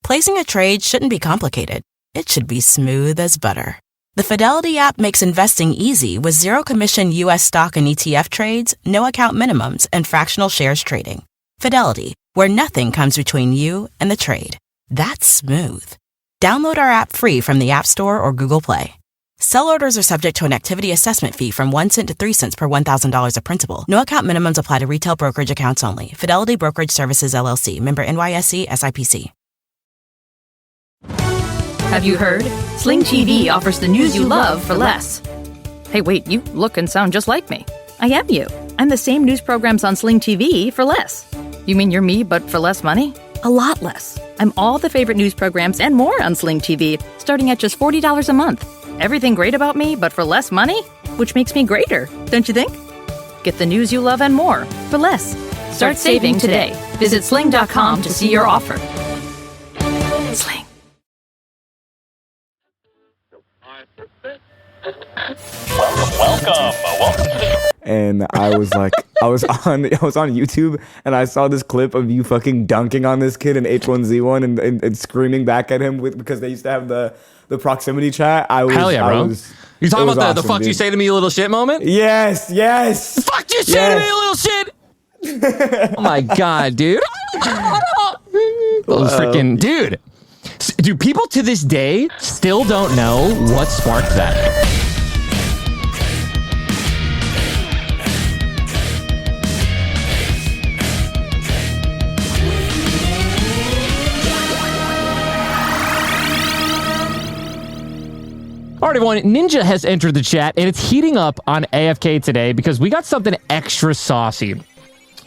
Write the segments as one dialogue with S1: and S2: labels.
S1: Placing a trade shouldn't be complicated. It should be smooth as butter. The Fidelity app makes investing easy with zero commission U.S. stock and ETF trades, no account minimums, and fractional shares trading. Fidelity, where nothing comes between you and the trade. That's smooth. Download our app free from the App Store or Google Play. Sell orders are subject to an activity assessment fee from 1 cent to 3 cents per $1,000 of principal. No account minimums apply to retail brokerage accounts only. Fidelity Brokerage Services, LLC. Member NYSE, SIPC.
S2: Have you heard? Sling TV offers the news you love for less. Hey, wait, you look and sound just like me. I am you. I'm the same news programs on Sling TV for less. You mean you're me, but for less money? A lot less. I'm all the favorite news programs and more on Sling TV, starting at just $40 a month. Everything great about me, but for less money? Which makes me greater, don't you think? Get the news you love and more for less. Start saving today. Visit sling.com to see your offer. Sling.
S3: Welcome.
S4: And I was like, I was on YouTube and I saw this clip of you fucking dunking on this kid in H1Z1 and screaming back at him because they used to have the proximity chat.
S3: Hell yeah, bro. You talking about the fuck you say to me, you little shit moment?
S4: Yes.
S3: Fuck you say to me, you little shit. Oh my god, dude. Freaking dude. Do people to this day still don't know what sparked that? All right, everyone, Ninja has entered the chat, and it's heating up on AFK today because we got something extra saucy.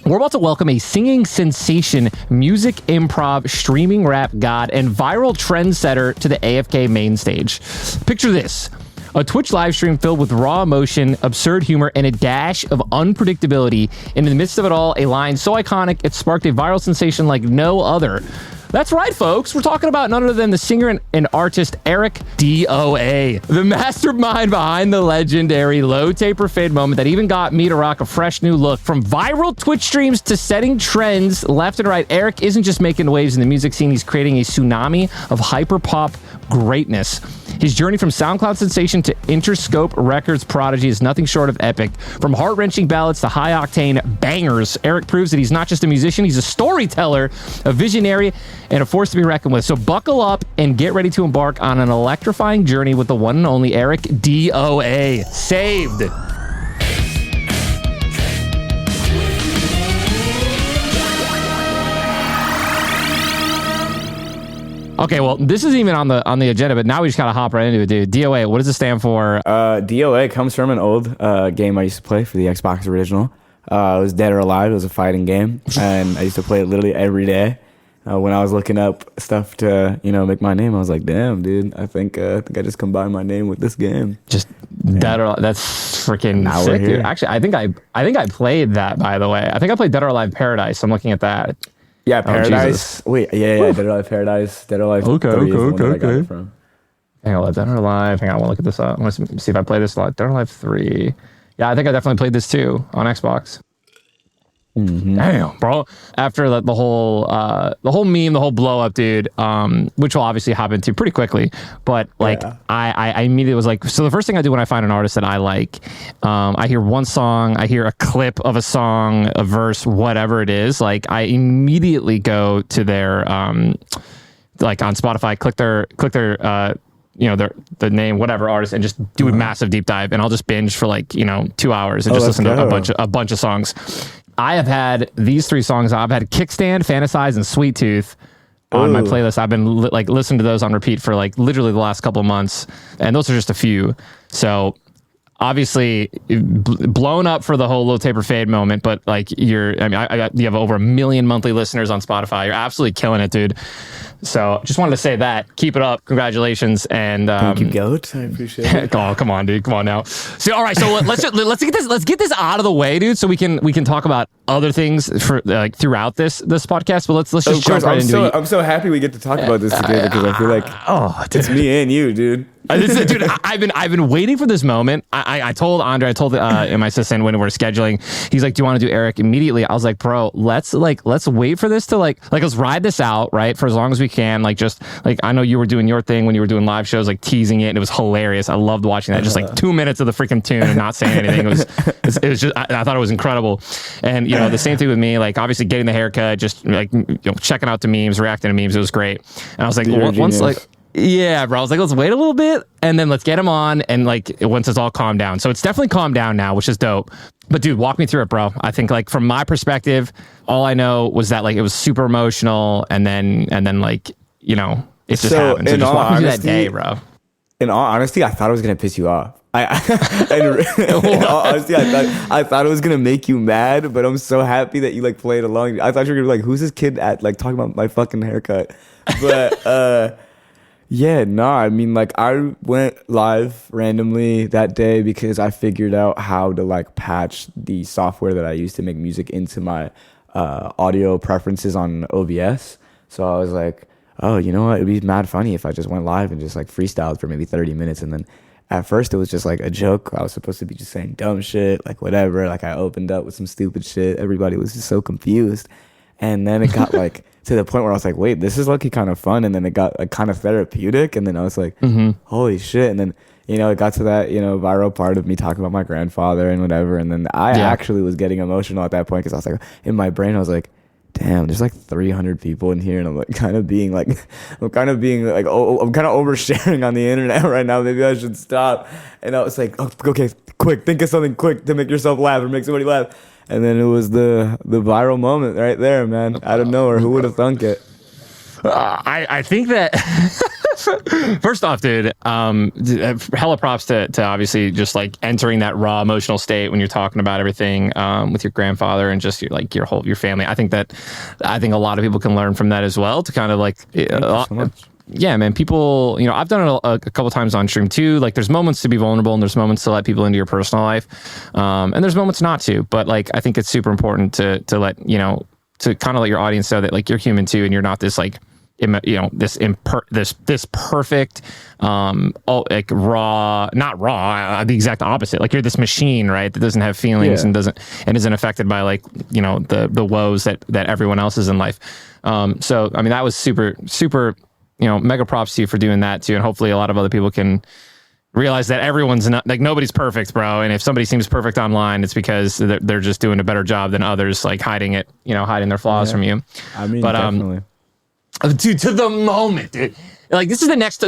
S3: We're about to welcome a singing sensation, music improv, streaming rap god, and viral trendsetter to the AFK main stage. Picture this. A Twitch live stream filled with raw emotion, absurd humor, and a dash of unpredictability. And in the midst of it all, a line so iconic, it sparked a viral sensation like no other. That's right, folks. We're talking about none other than the singer and artist EricDOA, the mastermind behind the legendary low taper fade moment that even got me to rock a fresh new look. From viral Twitch streams to setting trends left and right, Eric isn't just making waves in the music scene. He's creating a tsunami of hyperpop greatness. His journey from SoundCloud sensation to Interscope Records prodigy is nothing short of epic. From heart-wrenching ballads to high-octane bangers, Eric proves that he's not just a musician, he's a storyteller, a visionary, and a force to be reckoned with. So buckle up and get ready to embark on an electrifying journey with the one and only EricDOA. Saved. Okay, well, this isn't even on the agenda, but now we just gotta hop right into it, dude. DOA, what does it stand for?
S4: DOA comes from an old game I used to play for the Xbox original. It was Dead or Alive. It was a fighting game, and I used to play it literally every day. When I was looking up stuff to, make my name, I was like, damn, dude, I think I just combined my name with this game.
S3: Just Dead or Alive. That's freaking sick, dude. Actually, I think I played that, by the way. I think I played Dead or Alive Paradise. I'm looking at that.
S4: Yeah, Paradise. Wait, yeah, Dead or Alive Paradise. Dead or Alive 3 is the one that I got it from.
S3: Hang on, Dead or Alive. Hang on, I want to look at this up. I want to see if I play this a lot. Dead or Alive 3. Yeah, I think I definitely played this too on Xbox. Mm-hmm. Damn, bro. After the whole meme, the whole blow up, dude, which we'll obviously hop into pretty quickly, but I immediately was like, so the first thing I do when I find an artist that I like, I hear one song, I hear a clip of a song, a verse, whatever it is, like I immediately go to their like on Spotify, click their the name, whatever artist, and just do a massive deep dive, and I'll just binge for 2 hours and just listen to a bunch of songs. I have had these 3 songs. I've had Kickstand, Fantasize, and Sweet Tooth on my playlist. I've been listening to those on repeat for literally the last couple of months, and those are just a few. So obviously blown up for the whole low taper fade moment, but you have over 1 million monthly listeners on Spotify. You're absolutely killing it, dude. So just wanted to say that. Keep it up. Congratulations. And
S4: thank you, Goat. I appreciate it.
S3: Oh, come on, dude. Come on now. So all right, so let's get this out of the way, dude, so we can talk about other things for throughout this podcast. But let's just jump right into it.
S4: I'm so happy we get to talk about this today because I feel like it's me and you, dude.
S3: Dude, I've been waiting for this moment. I told Andre, my assistant when we're scheduling, he's like, "Do you want to do Eric immediately?" I was like, "Bro, let's wait for this to let's ride this out, right, for as long as we can. Like, just like I know you were doing your thing when you were doing live shows, like teasing it, and it was hilarious. I loved watching that. Just like 2 minutes of the freaking tune and not saying anything. It was just I thought it was incredible. And the same thing with me. Like obviously getting the haircut, just like checking out the memes, reacting to memes. It was great. And I was like, once like. Yeah, bro. I was like, let's wait a little bit and then let's get him on. And like once it's all calmed down. So it's definitely calmed down now, which is dope. But dude, walk me through it, bro. I think like from my perspective, all I know was that like it was super emotional and then like, it just happened. So just walk me through that day, bro.
S4: In all honesty, I thought it was going to piss you off. In all honesty, I thought it was going to make you mad, but I'm so happy that you like played along. I thought you were going to be like, who's this kid at like talking about my fucking haircut? But, yeah, no, I mean, like, I went live randomly that day because I figured out how to, like, patch the software that I use to make music into my audio preferences on OBS. So I was like, oh, you know what? It'd be mad funny if I just went live and just, like, freestyled for maybe 30 minutes. And then at first it was just, like, a joke. I was supposed to be just saying dumb shit, like, whatever. Like, I opened up with some stupid shit. Everybody was just so confused. And then it got, like... to the point where I was like, wait, this is lucky kind of fun. And then it got like kind of therapeutic. And then I was like, holy shit. And then, it got to that, viral part of me talking about my grandfather and whatever. And then I actually was getting emotional at that point because I was like, in my brain, I was like, damn, there's like 300 people in here. And I'm like kind of being like, I'm kind of oversharing on the internet right now. Maybe I should stop. And I was like, oh, okay, quick, think of something quick to make yourself laugh or make somebody laugh. And then it was the viral moment right there, man. Out of nowhere. Who would have thunk it?
S3: I think that first off, dude, hella props to obviously just like entering that raw emotional state when you're talking about everything with your grandfather and just your family. I think a lot of people can learn from that as well to kind of like. Thank you so much. Yeah, man, people, I've done it a couple times on stream too. Like there's moments to be vulnerable and there's moments to let people into your personal life. And there's moments not to, but like, I think it's super important to let, to kind of let your audience know that like you're human too. And you're not this like, this perfect, like not raw, the exact opposite. Like you're this machine, right? That doesn't have feelings and isn't affected by like, the woes that everyone else is in life. So, I mean, that was super, super, mega props to you for doing that too. And hopefully a lot of other people can realize that everyone's not like nobody's perfect, bro. And if somebody seems perfect online, it's because they're just doing a better job than others, like hiding their flaws from you.
S4: I mean, but, definitely.
S3: Dude, to the moment, dude. Like this is the next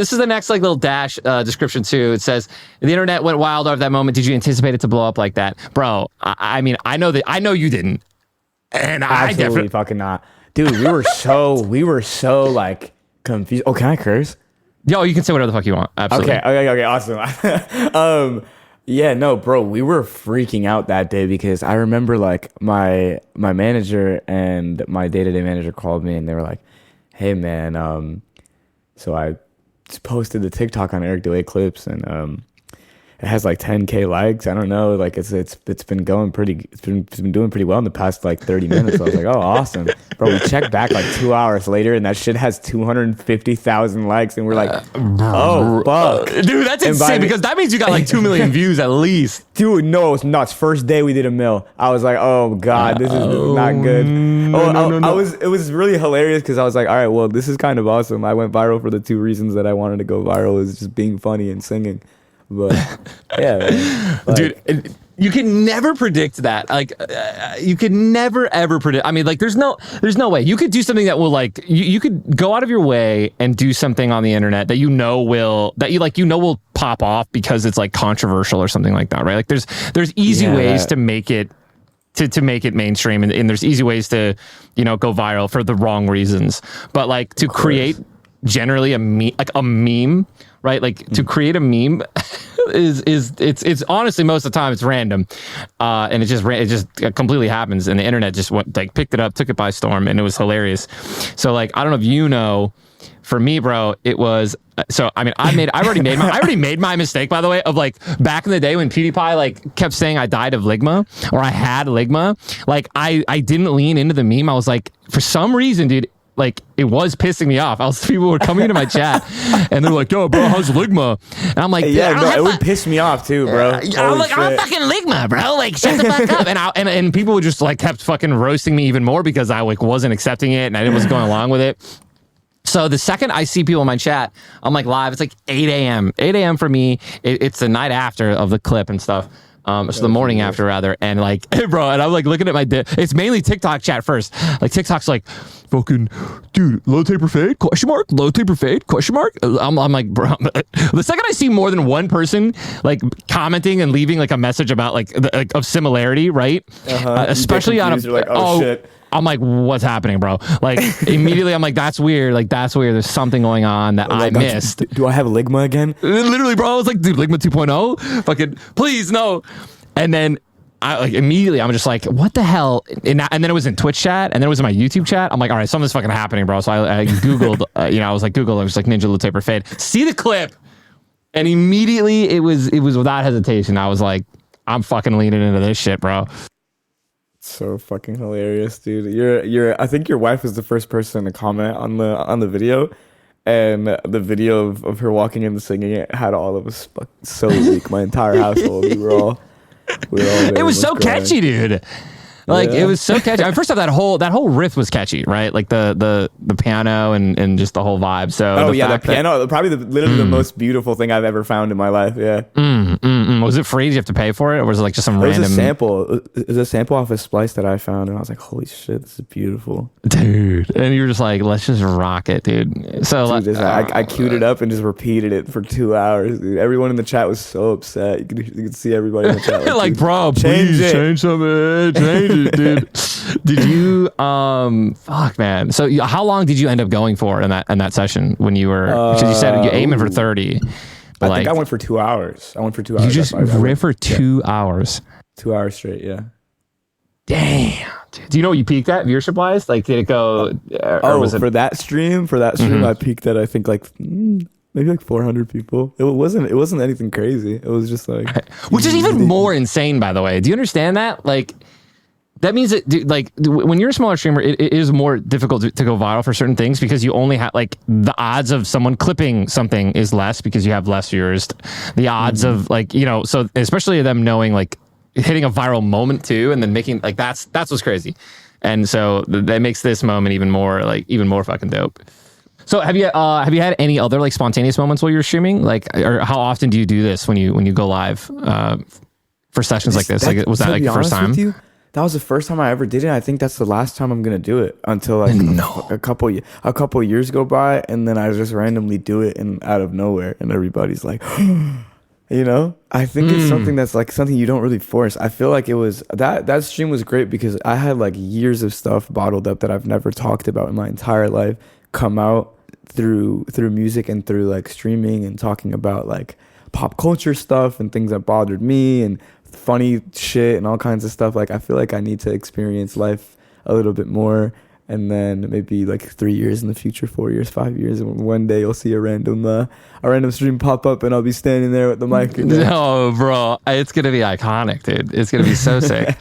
S3: like little dash description too. It says the internet went wild over that moment. Did you anticipate it to blow up like that, bro? I mean, I know you didn't, and I definitely
S4: fucking not, dude. We were so like confused. Oh, can I curse?
S3: Yo, you can say whatever the fuck you want. Absolutely.
S4: Okay, awesome. Yeah, no, bro, we were freaking out that day because I remember like my manager and my day-to-day manager called me and they were like, hey man, so I posted the TikTok on EricDOA clips and it has like 10K likes. I don't know, like it's been going it's been doing pretty well in the past like 30 minutes. So I was like, oh, awesome, bro. We checked back like 2 hours later and that shit has 250,000 likes and we're like, oh fuck,
S3: dude, that's insane because that means you got like 2 million views at least.
S4: Dude, no, it's nuts. First day we did 1 mil. I was like, oh god, this is not good. No. It was really hilarious because I was like, all right, well, this is kind of awesome. I went viral for the 2 reasons that I wanted to go viral, is just being funny and singing. But yeah, man. Like,
S3: dude, you can never predict that. Like, you can never ever predict. I mean, like, there's no way you could do something that will like you could go out of your way and do something on the internet that will pop off because it's like controversial or something like that, right? Like, there's easy ways to make it. To make it mainstream, and there's easy ways to go viral for the wrong reasons. But like to create generally a meme, right? Like to create a meme it's honestly most of the time it's random, and it just completely happens, and the internet just picked it up, took it by storm, and it was hilarious. So like I don't know if you know. For me, bro, it was so. I mean, I already made my mistake, by the way, of like back in the day when PewDiePie like kept saying I died of ligma or I had ligma. Like I didn't lean into the meme. I was like, for some reason, dude, like it was pissing me off. People were coming into my chat and they're like, "Yo, bro, how's Ligma?" And I'm like,
S4: yeah, no, it would piss me off too, bro.
S3: I'm like, I'm fucking Ligma, bro. Like, shut the fuck up. And people would just like kept fucking roasting me even more because I like wasn't accepting it and I wasn't going along with it. So the second I see people in my chat, I'm like live. It's like 8 a.m. 8 a.m. for me. It's the night after of the clip and stuff. So the morning after rather, and like, bro, and I'm like looking at it's mainly TikTok chat first. Like TikTok's like, fucking, dude, low taper fade? Question mark? Low taper fade? Question mark? I'm like, bro, the second I see more than one person like commenting and leaving like a message about like of similarity, right? Especially on
S4: like, oh shit.
S3: I'm like, what's happening, bro? Like immediately I'm like, that's weird. Like that's weird. There's something going on that I missed.
S4: Do I have Ligma again?
S3: Literally, bro. I was like, dude, Ligma 2.0? Fucking, please, no. And then I like immediately I'm just like, what the hell? And then it was in Twitch chat and then it was in my YouTube chat. I'm like, all right, something's fucking happening, bro. So I Googled, I was like, I was like Ninja Low Taper Fade. See the clip. And immediately it was without hesitation. I was like, I'm fucking leaning into this shit, bro.
S4: So fucking hilarious, dude. I think your wife was the first person to comment on the video, and the video of her walking in and singing it had all of us so weak. My entire household, we were all
S3: it was so
S4: crying.
S3: catchy, dude. Like it was so catchy. First off, that whole riff was catchy, right? Like the piano and just the whole vibe. So
S4: that piano, probably literally the most beautiful thing I've ever found in my life. Yeah.
S3: Was it free? Did you have to pay for it, or was it like just some random?
S4: It was a sample. It was a sample off a splice that I found, and I was like, "Holy shit, this is beautiful,
S3: dude!" And you were just like, "Let's just rock it, dude." So
S4: I queued it up and just repeated it for 2 hours. Dude. Everyone in the chat was so upset. You could see everybody in the chat
S3: like, bro, please change something. Change it, dude. Did you? Fuck, man. So how long did you end up going for in that session when you were? Because you said you're aiming for 30.
S4: I think I went for 2 hours. You
S3: just riff for 2 hours.
S4: 2 hours straight, yeah.
S3: Damn. Dude. Do you know what you peaked at viewership wise? Like, did it go?
S4: For that stream, I peaked at I think like maybe like 400 people. It wasn't anything crazy. It was just like,
S3: which is even more insane, by the way. Do you understand that? Like, that means that, dude, like, when you're a smaller streamer, it is more difficult to go viral for certain things because you only have, like, the odds of someone clipping something is less because you have less viewers. The odds of, like, so especially them knowing, like, hitting a viral moment too, and then making, like, that's what's crazy. And so that makes this moment even more fucking dope. So have you had any other, like, spontaneous moments while you're streaming? Like, or how often do you do this when you go live for sessions like this? Like, was that like the first time?
S4: That was the first time I ever did it. I think that's the last time I'm gonna do it until like a couple years go by, and then I just randomly do it and out of nowhere, and everybody's like, I think it's something that's like something you don't really force. I feel like it was that stream was great because I had like years of stuff bottled up that I've never talked about in my entire life come out through music and through like streaming and talking about like pop culture stuff and things that bothered me and funny shit and all kinds of stuff. Like I feel like I need to experience life a little bit more, and then maybe like 3 years in the future, 4 years, 5 years, and one day you'll see a random stream pop up and I'll be standing there with the mic.
S3: No, bro, it's gonna be iconic, dude. It's gonna be so sick.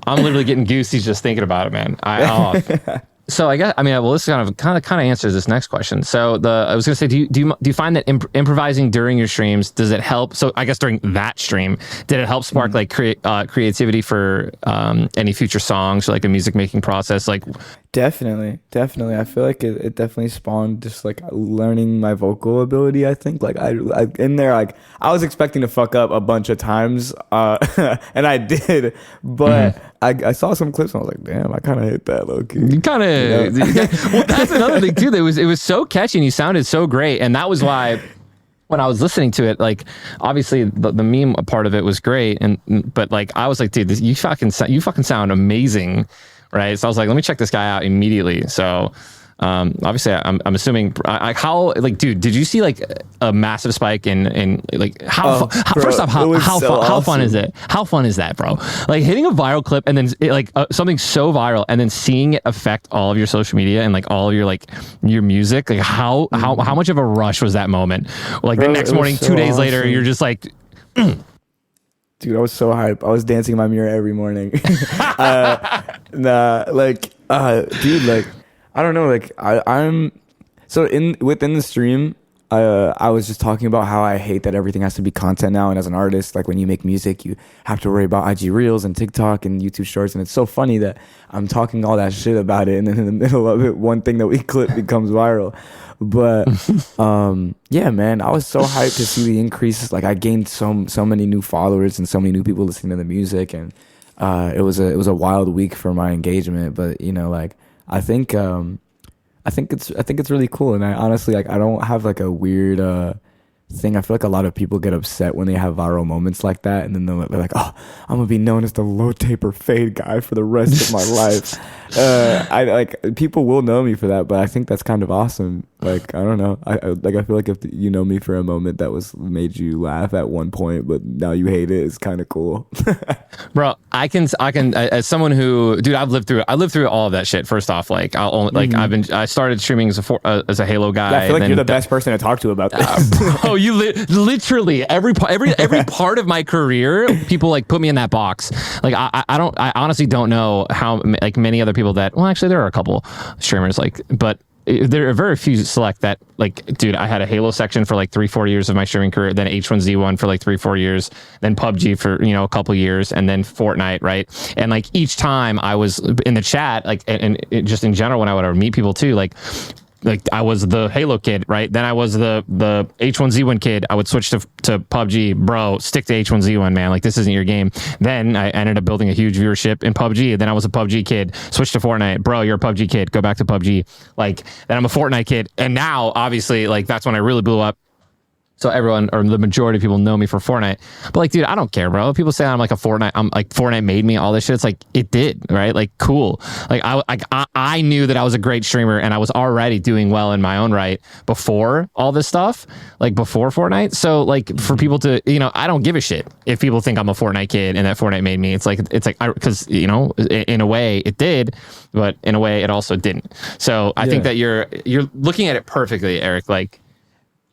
S3: I'm literally getting goosies just thinking about it, man. So I guess, well, this kind of answers this next question. So I was gonna say, do you find that improvising during your streams, does it help? So I guess during that stream, did it help spark like creativity for any future songs or like a music making process? Like,
S4: definitely. I feel like it definitely spawned just like learning my vocal ability. I think like I in there, like I was expecting to fuck up a bunch of times, and I did, but I saw some clips and I was like, damn, I kind of hit that low key.
S3: You kind of. Well, that's another thing too. It was so catchy and you sounded so great, and that was why when I was listening to it, like obviously the meme part of it was great, but like I was like, dude, you fucking sound amazing, right? So I was like, let me check this guy out immediately. So obviously I'm assuming how, like, dude, did you see like a massive spike in like how fun is it? How fun is that, bro? Like hitting a viral clip and then something so viral and then seeing it affect all of your social media and like all of your like your music, like how much of a rush was that moment? Like, bro, the next morning, so 2 days later, you're just like
S4: dude, I was so hype. I was dancing in my mirror every morning. Dude, like I don't know. Like I'm so within the stream. I was just talking about how I hate that everything has to be content now. And as an artist, like when you make music, you have to worry about IG Reels and TikTok and YouTube Shorts. And it's so funny that I'm talking all that shit about it, and then in the middle of it, one thing that we clip becomes viral. But yeah, man, I was so hyped to see the increases. Like I gained so many new followers and so many new people listening to the music, and it was a wild week for my engagement. But you know, like I think it's really cool, and I honestly like I don't have like a weird thing. I feel like a lot of people get upset when they have viral moments like that, and then they're like, "Oh, I'm gonna be known as the low taper fade guy for the rest of my life." I like people will know me for that, but I think that's kind of awesome. Like I don't know, I feel like if you know me for a moment that was made you laugh at one point, but now you hate it, it's kind of cool.
S3: Bro, I can as someone who, dude, I lived through all of that shit. First off, like I started streaming as a Halo guy.
S4: Yeah, I feel like you're the best person to talk to about this.
S3: Bro, you literally every part of my career, people like put me in that box. Like I honestly don't know how like many other people that, well, actually there are a couple streamers like, but there are very few select that like, dude, I had a Halo section for like 3-4 years of my streaming career, then H1Z1 for like 3-4 years, then PUBG for, you know, a couple years, and then Fortnite, right? And like each time I was in the chat, like, and just in general when I would meet people too, like I was the Halo kid, right? Then I was the H1Z1 kid. I would switch to PUBG. Bro, stick to H1Z1, man. Like, this isn't your game. Then I ended up building a huge viewership in PUBG. Then I was a PUBG kid. Switch to Fortnite. Bro, you're a PUBG kid. Go back to PUBG. Like, then I'm a Fortnite kid. And now, obviously, like, that's when I really blew up. So everyone, or the majority of people know me for Fortnite. But like, dude, I don't care, bro. People say I'm like a Fortnite. I'm like, Fortnite made me, all this shit. It's like, it did, right? Like, cool. Like, I knew that I was a great streamer, and I was already doing well in my own right before all this stuff, like before Fortnite. So like, for people to, you know, I don't give a shit if people think I'm a Fortnite kid and that Fortnite made me. It's like, because, you know, in a way it did, but in a way it also didn't. So I think that you're looking at it perfectly, Eric. Like,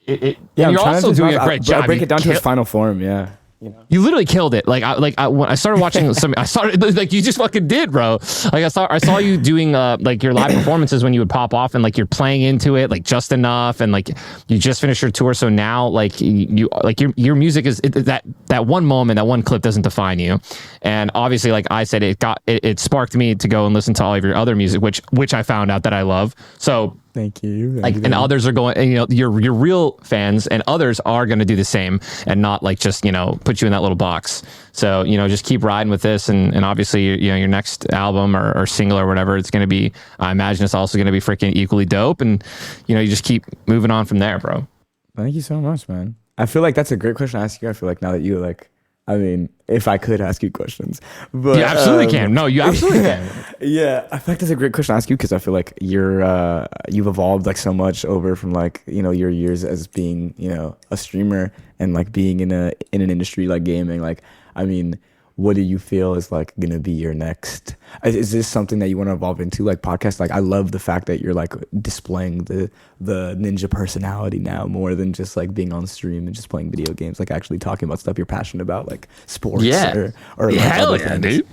S3: you're also doing a great job.
S4: I break it down to its final form. Yeah. You know?
S3: You literally killed it. When I started watching I started like, you just fucking did, bro. Like I saw you doing like your live performances when you would pop off, and like you're playing into it like just enough, and like you just finished your tour. So now like you like your music is that one moment, that one clip doesn't define you. And obviously, like I said, it sparked me to go and listen to all of your other music, which I found out that I love. So
S4: Thank you.
S3: And others are going, and, you know, your real fans and others are going to do the same, and not like just, you know, put you in that little box. So, you know, just keep riding with this, and obviously, you know, your next album or single or whatever, it's going to be, I imagine it's also going to be freaking equally dope, and, you know, you just keep moving on from there, bro.
S4: Thank you so much, man. I feel like that's a great question to ask you. I feel like now that you like, I mean, if I could ask you questions, but
S3: you absolutely can. No, you absolutely can.
S4: Yeah, I feel like that's a great question to ask you, because I feel like you've evolved like so much over from like, you know, your years as being, you know, a streamer, and like being in an industry like gaming. Like, I mean, what do you feel is like gonna be your next? Is this something that you want to evolve into, like podcast? Like, I love the fact that you're like displaying the ninja personality now, more than just like being on stream and just playing video games. Like actually talking about stuff you're passionate about, like sports.
S3: Yeah.
S4: or like
S3: hell yeah, dude.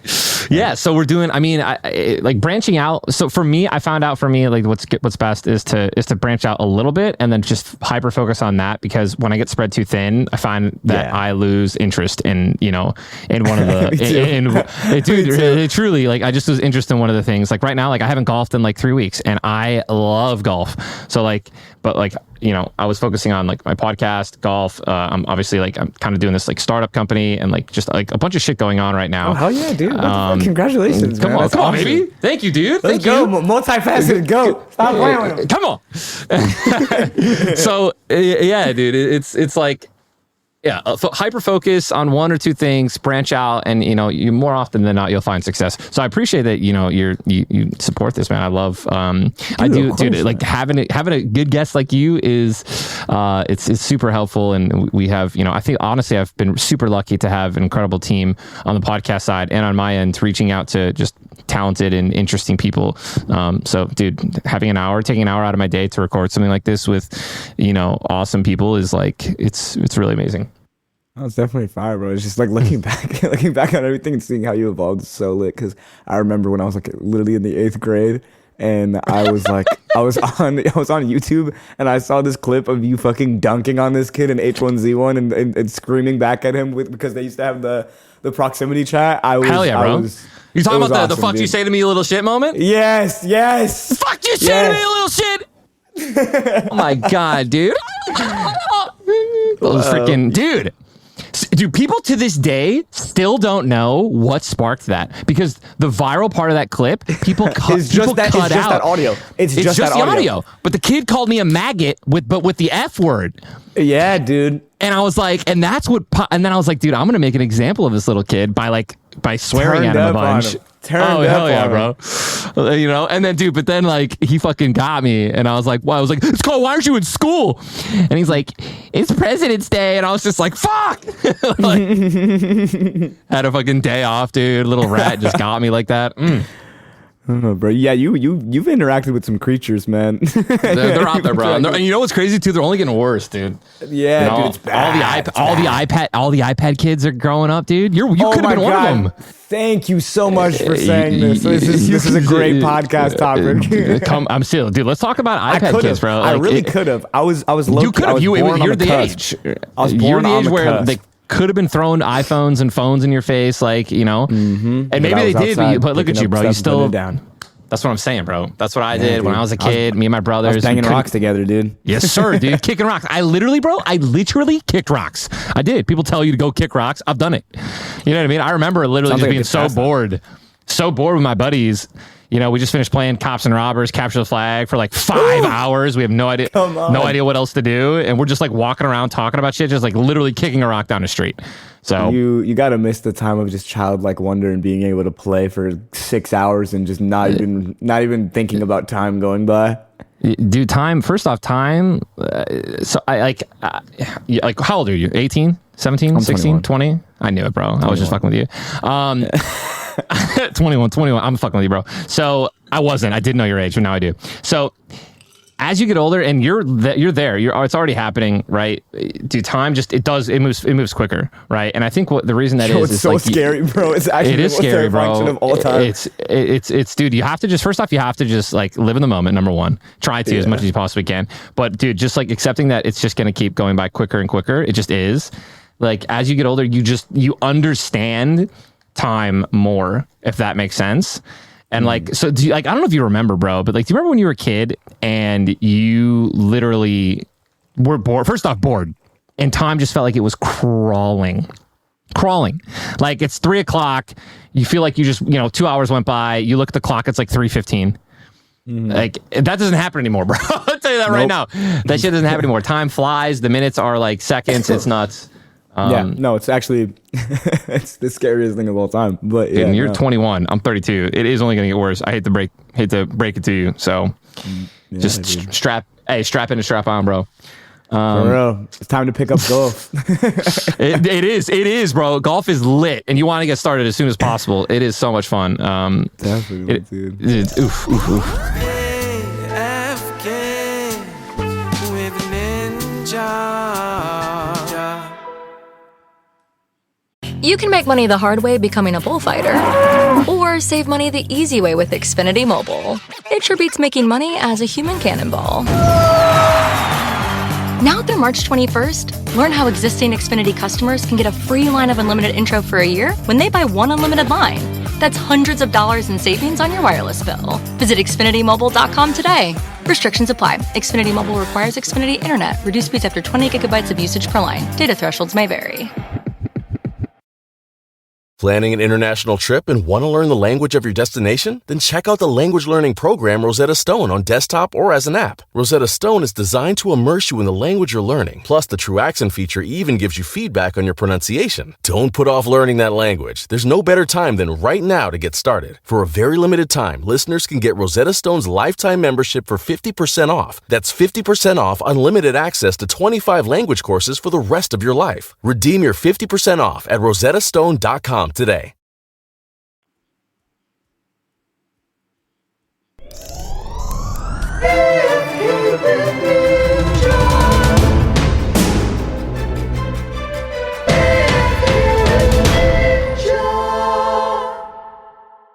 S3: Yeah. So we're doing. I mean, like branching out. So for me, I found out like what's best is to branch out a little bit, and then just hyper focus on that, because when I get spread too thin, I find that I lose interest in, you know, in one of the dude, truly, like I just was interested in one of the things. Like right now, like I haven't golfed in like 3 weeks, and I love golf. So like, but like, you know, I was focusing on like my podcast, golf. I'm obviously like, I'm kind of doing this like startup company, and like just like a bunch of shit going on right now.
S4: Oh hell yeah, dude! Congratulations,
S3: come
S4: man.
S3: on,
S4: That's
S3: come
S4: awesome.
S3: on, baby. Thank you, dude.
S4: Let's go. Multifaceted, go. Stop playing with him.
S3: Come on. So yeah, dude, it's like, yeah, hyper focus on one or two things, branch out, and, you know, you more often than not, you'll find success. So I appreciate that, you know, you support this, man. I love, I do, dude, like having a good guest like you is, it's super helpful. And we have, you know, I think honestly, I've been super lucky to have an incredible team on the podcast side and on my end, reaching out to just talented and interesting people. So dude, taking an hour out of my day to record something like this with, you know, awesome people is like, it's really amazing.
S4: Oh, it's definitely fire, bro. It's just like looking back on everything and seeing how you evolved is so lit. Because I remember when I was like literally in the 8th grade, and I was like, I was on YouTube, and I saw this clip of you fucking dunking on this kid in H1Z1 and screaming back at him because they used to have the proximity chat.
S3: Hell yeah, bro. You talking about the fuck you say to me, you little shit moment?
S4: Yes.
S3: Fuck you say to me, you little shit. Oh my god, dude. Those freaking dude. People to this day still don't know what sparked that, because the viral part of that clip, people cut
S4: it's just that audio. It's just that
S3: the audio. But the kid called me a maggot with the F word.
S4: Yeah, dude.
S3: And I was like, and that's what. And then I was like, dude, I'm gonna make an example of this little kid by swearing at him a bunch. Hell yeah, bro. You know, and then, dude, but then he fucking got me, and I was like, "Why?" I was like, "It's called, why aren't you in school?" And he's like, "It's President's Day," and I was just like, "Fuck!" Had a fucking day off, dude. Little rat just got me like that.
S4: Oh, bro. Yeah, you've interacted with some creatures, man.
S3: They're out there, bro. And you know what's crazy too? They're only getting worse, dude.
S4: Yeah, dude, it's bad.
S3: All the iPad kids are growing up, dude. You could have been one of them.
S4: Thank you so much for saying this. This is a great podcast topic.
S3: I'm still, dude. Let's talk about iPad kids, bro.
S4: I really could have. I was low.
S3: You could have. You're the age.
S4: I was born on the
S3: where
S4: cusp.
S3: they could have been throwing iPhones and phones in your face,
S4: Mm-hmm.
S3: And maybe they did, but look at you, bro. You still
S4: down.
S3: That's what I'm saying, bro. That's what I did when I was a kid. Me and my brothers.
S4: I was banging rocks together, dude.
S3: Yes, sir, dude. Kicking rocks. I literally kicked rocks. I did. People tell you to go kick rocks. I've done it. You know what I mean? I remember literally just being so bored with my buddies. You know, we just finished playing Cops and Robbers, Capture the Flag for 5 hours. We have no idea what else to do. And we're just walking around talking about shit, just literally kicking a rock down the street. So
S4: you got to miss the time of just childlike wonder and being able to play for 6 hours and just not even thinking about time going by.
S3: Dude, first off, so I how old are you? 18, 17, 16, 20? I knew it, bro. 21. I was just fucking with you. 21. I'm fucking with you, bro. So I didn't know your age, but now I do. So as you get older and you're there, it's already happening, right? Dude, time it moves quicker, right? And I think the reason that is
S4: so scary, bro. It's actually the most
S3: scary, bro.
S4: Of all time.
S3: It's dude, you have to just live in the moment, number one. Try to as much as you possibly can. But dude, just accepting that it's just gonna keep going by quicker and quicker. It just is. As you get older, you understand time more, if that makes sense. And so I don't know if you remember, bro, but do you remember when you were a kid and you literally were bored? First off, bored, and time just felt like it was crawling. It's 3:00. You feel like you just 2 hours went by. You look at the clock, it's 3:15. That doesn't happen anymore, bro. I'll tell you that right now. That shit doesn't happen anymore. Time flies. The minutes are seconds. It's nuts.
S4: It's actually it's the scariest thing of all time. But
S3: yeah, and you're 21. I'm 32. It is only going to get worse. I hate to break it to you. So just strap in and strap on, bro.
S4: For real, it's time to pick up golf.
S3: It is, bro. Golf is lit, and you want to get started as soon as possible. It is so much fun.
S4: Definitely, dude.
S3: Oof.
S5: You can make money the hard way becoming a bullfighter, or save money the easy way with Xfinity Mobile. It sure beats making money as a human cannonball. Now through March 21st, learn how existing Xfinity customers can get a free line of unlimited intro for a year when they buy one unlimited line. That's hundreds of dollars in savings on your wireless bill. Visit XfinityMobile.com today. Restrictions apply. Xfinity Mobile requires Xfinity Internet. Reduced speeds after 20 gigabytes of usage per line. Data thresholds may vary.
S6: Planning an international trip and want to learn the language of your destination? Then check out the language learning program Rosetta Stone on desktop or as an app. Rosetta Stone is designed to immerse you in the language you're learning. Plus, the True Accent feature even gives you feedback on your pronunciation. Don't put off learning that language. There's no better time than right now to get started. For a very limited time, listeners can get Rosetta Stone's lifetime membership for 50% off. That's 50% off unlimited access to 25 language courses for the rest of your life. Redeem your 50% off at rosettastone.com today.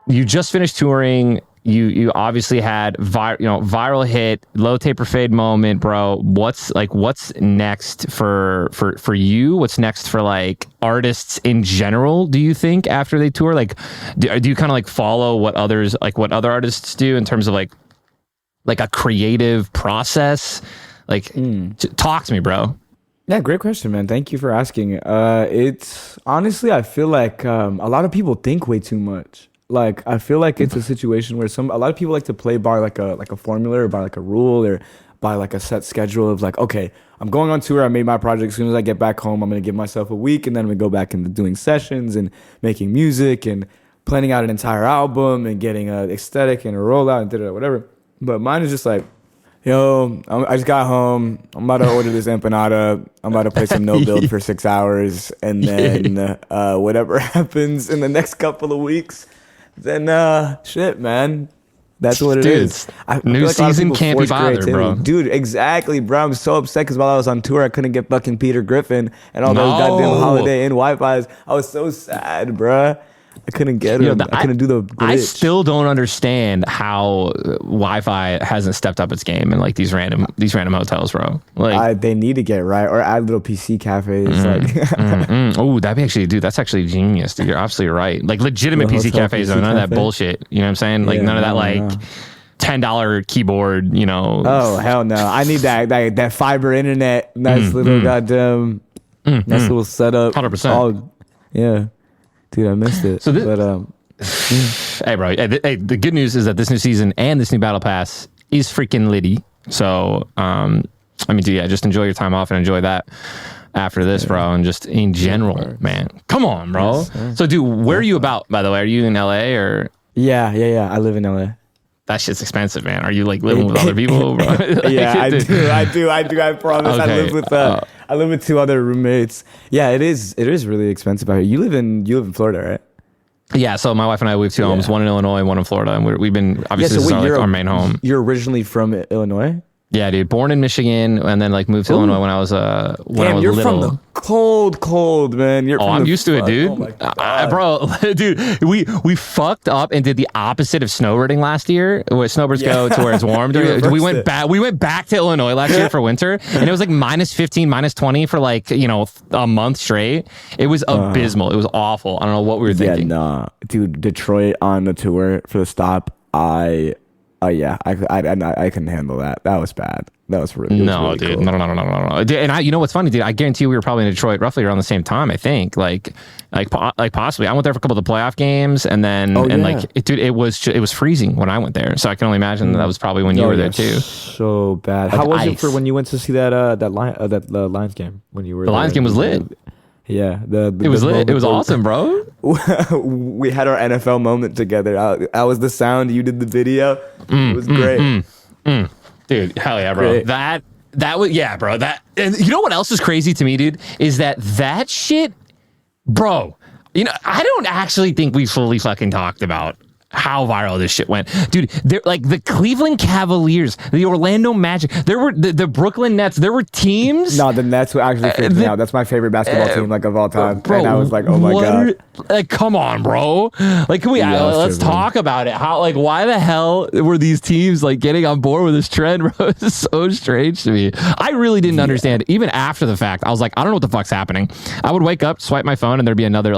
S3: You just finished touring. You obviously had viral hit, low taper fade moment, bro. What's next for you? What's next for like artists in general? Do you think after they tour, like, do you kind of like follow what other artists do in terms of like a creative process? Like, talk to me, bro.
S4: Yeah, great question, man. Thank you for asking. It's honestly, I feel like a lot of people think way too much. Like, I feel like it's a situation where a lot of people like to play by like a formula or by like a rule or by like a set schedule of like, okay, I'm going on tour. I made my project. As soon as I get back home, I'm going to give myself a week, and then we go back into doing sessions and making music and planning out an entire album and getting an aesthetic and a rollout and whatever. But mine is just like, yo, I just got home. I'm about to order this empanada. I'm about to play some no build for 6 hours, and then whatever happens in the next couple of weeks, then shit, man. That's what it is.
S3: New season can't be bothered, bro.
S4: Dude, exactly, bro. I'm so upset because while I was on tour, I couldn't get fucking Peter Griffin and all those goddamn Holiday Inn Wi-Fi's. I was so sad, bro. I couldn't get him. I couldn't do the glitch.
S3: I still don't understand how Wi-Fi hasn't stepped up its game in like these random hotels, bro. Like
S4: they need to get right or add little PC cafes.
S3: Oh, that'd be actually, dude. That's actually genius, dude. You're absolutely right. Like legitimate PC cafes, none of that bullshit. You know what I'm saying? Like none of that like $10 keyboard. You know?
S4: Oh hell no! I need that fiber internet. Nice little goddamn. Nice little setup.
S3: 100%.
S4: Yeah. Dude, I missed it.
S3: So hey, bro. Hey, the good news is that this new season and this new battle pass is freaking litty. So, I mean, dude, yeah, just enjoy your time off and enjoy that after this, bro. And just in general, man. Come on, bro. So, dude, where are you about, by the way? Are you in LA or?
S4: Yeah. I live in LA.
S3: That shit's expensive, man. Are you like living with other people, bro?
S4: Yeah, I do. I promise.
S3: Okay.
S4: I live with 2 other roommates. Yeah, it is really expensive out here. You live in Florida, right?
S3: Yeah, so my wife and I, we have 2 homes, one in Illinois, one in Florida, and we've been obviously this is our main home.
S4: You're originally from Illinois?
S3: Yeah, dude. Born in Michigan and then like moved to Illinois when I was
S4: you're
S3: little.
S4: From the cold, man.
S3: I'm used to it, dude.
S4: Oh my God.
S3: Bro, dude, we fucked up and did the opposite of snowbirding last year, where snowbirds go to where it's warm. We went back to Illinois last year for winter, and it was like -15, -20 for like, a month straight. It was abysmal. It was awful. I don't know what we were thinking.
S4: Yeah, nah. Dude, Detroit on the tour for the stop, I couldn't handle that. That was bad. That was really
S3: dude.
S4: Cool.
S3: No. And you know what's funny, dude? I guarantee you we were probably in Detroit roughly around the same time. I think like possibly. I went there for a couple of the playoff games, and then it was freezing when I went there. So I can only imagine that was probably when you were there too.
S4: So bad.
S7: How was it for when you went to see that Lions game when you were?
S3: The Lions game was lit.
S4: Yeah,
S3: it was lit. It was awesome, bro.
S4: We had our NFL moment together. I was the sound. You did the video. It was great.
S3: Dude, hell yeah, bro. Great. That was, yeah, bro. And you know what else is crazy to me, dude? Is that shit, bro. I don't actually think we fully fucking talked about how viral this shit went, dude. They're like the Cleveland Cavaliers, the Orlando Magic, there were the Brooklyn Nets, there were teams.
S4: No, the Nets were actually freaked me out. That's my favorite basketball team of all time. Bro, and I was like, oh my God.
S3: Like, come on, bro. Like, can we let's talk about it. How, like, why the hell were these teams like getting on board with this trend, bro? It's so strange to me. I really didn't understand. Even after the fact, I was like, I don't know what the fuck's happening. I would wake up, swipe my phone, and there'd be another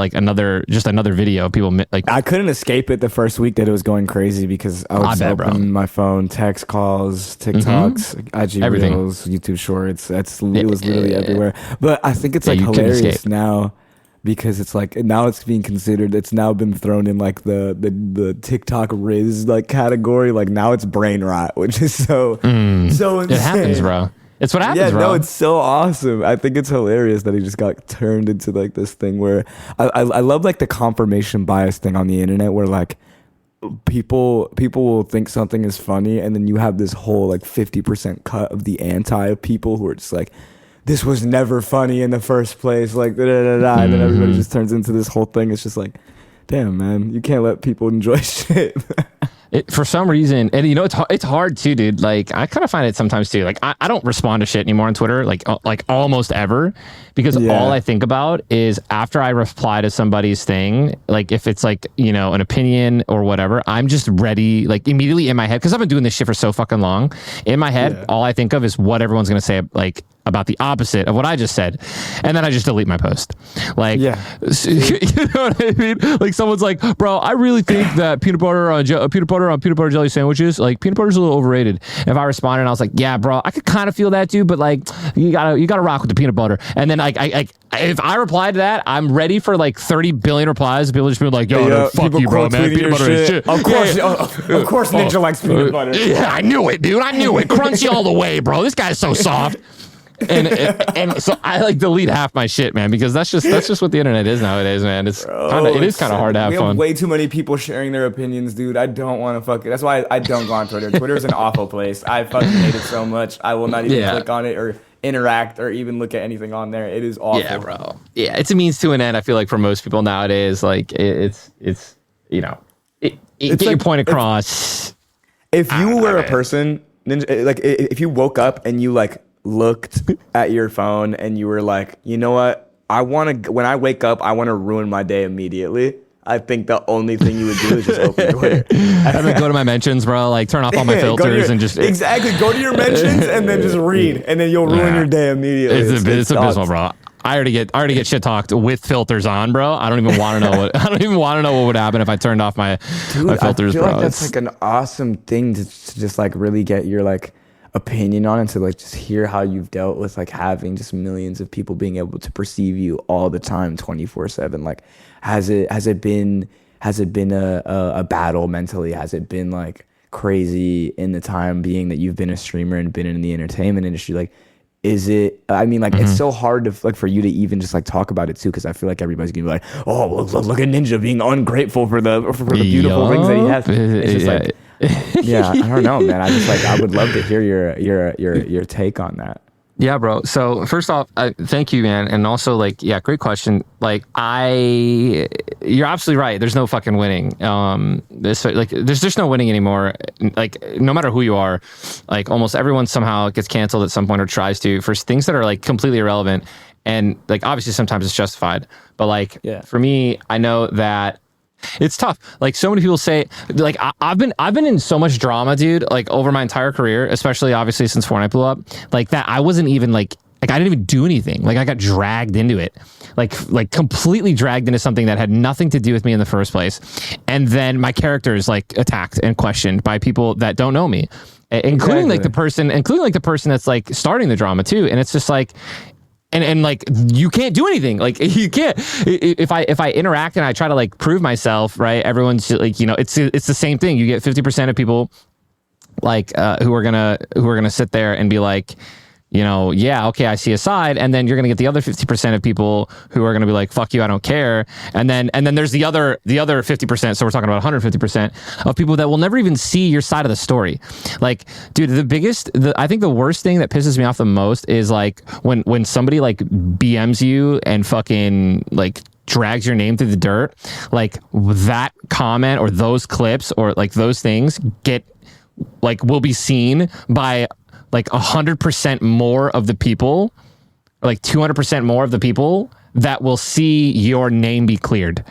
S3: video of people like.
S4: I couldn't escape it the first week that it was going crazy because I would open my phone, text calls, TikToks, IG
S3: everything.
S4: Reels, YouTube Shorts. It was literally everywhere. But I think it's like hilarious now because it's like now it's being considered. It's now been thrown in like the TikTok Riz like category. Like now it's brain rot, which is so insane.
S3: It happens, bro. It's what happens, bro.
S4: No, it's so awesome. I think it's hilarious that he just got turned into like this thing where I love like the confirmation bias thing on the internet where like people will think something is funny and then you have this whole like 50% cut of the anti of people who are just like, this was never funny in the first place, like and then everybody just turns into this whole thing. It's just like, damn, man, you can't let people enjoy shit.
S3: For some reason, and it's hard too, dude. Like I kind of find it sometimes too. Like I don't respond to shit anymore on Twitter, like almost ever, because all I think about is after I reply to somebody's thing, like if it's like, an opinion or whatever, I'm just ready, like immediately in my head, because I've been doing this shit for so fucking long. In my head, all I think of is what everyone's gonna say, like about the opposite of what I just said, and then I just delete my post. Like, you know what I mean? Like someone's like, bro, I really think that peanut butter on peanut butter jelly sandwiches, like peanut butter's a little overrated. If I responded and I was like, yeah, bro, I could kind of feel that too, but like you gotta rock with the peanut butter. And then if I reply to that, I'm ready for like 30 billion replies. People just be like, yo, no, fuck you, bro, man. Peanut butter is shit.
S4: Of course, of course, Ninja likes peanut butter.
S3: Yeah, I knew it, dude. I knew it. Crunchy all the way, bro. This guy's so soft. and so I like delete half my shit, man, because that's just what the internet is nowadays, man. It is kind of hard to have fun.
S4: We have way too many people sharing their opinions, dude. I don't want to fuck it. That's why I don't go on Twitter. Twitter is an awful place. I fucking hate it so much. I will not even click on it or interact or even look at anything on there. It is awful.
S3: Yeah, bro. Yeah, it's a means to an end. I feel like for most people nowadays, like it's get like, your point across.
S4: If you were a person, Ninja, like if you woke up and you like looked at your phone and you were like, you know what, when I wake up, I want to ruin my day immediately, I think the only thing you would do is just open Twitter.
S3: I'm gonna go to my mentions, bro, like turn off all my filters and just
S4: go to your mentions and then just read, and then you'll ruin your day immediately.
S3: It's abysmal, bro. I already get shit talked with filters on, bro. I don't even want to know what would happen if I turned off my filters,
S4: I feel
S3: bro.
S4: like that's like an awesome thing to just like really get your like opinion on, and to like just hear how you've dealt with like having just millions of people being able to perceive you all the time 24/7. Like has it been a battle mentally? Has it been like crazy in the time being that you've been a streamer and been in the entertainment industry? Like is it, I mean, like it's so hard to like for you to even just like talk about it too, because I feel like everybody's gonna be like, oh, look at Ninja being ungrateful for the beautiful rings that he has. It's just like yeah, I don't know, man. I would love to hear your take on that.
S3: Yeah, bro. So first off, thank you, man. And also, like, yeah, great question. Like, you're absolutely right. There's no fucking winning. There's just no winning anymore. Like, no matter who you are, like, almost everyone somehow gets canceled at some point or tries to for things that are like completely irrelevant. And like, obviously, sometimes it's justified. But like, for me, I know that it's tough. Like so many people say, like I've been in so much drama, dude, like over my entire career, especially obviously since Fortnite blew up, like that I wasn't even like I didn't even do anything. Like I got dragged into it, like completely dragged into something that had nothing to do with me in the first place. And then my character is like attacked and questioned by people that don't know me, including the person that's like starting the drama too. And it's just like, and like you can't do anything. Like you can't. If I interact and I try to like prove myself, right? Everyone's like, it's the same thing. You get 50% of people like who are gonna sit there and be like, yeah, okay, I see a side, and then you're gonna get the other 50% of people who are gonna be like, fuck you, I don't care, and then there's the other 50%. So we're talking about 150% of people that will never even see your side of the story. Like, dude, I think the worst thing that pisses me off the most is like when somebody like BMs you and fucking like drags your name through the dirt. Like that comment or those clips or like those things will be seen by like 100% more of the people, or like 200% more of the people that will see your name be cleared,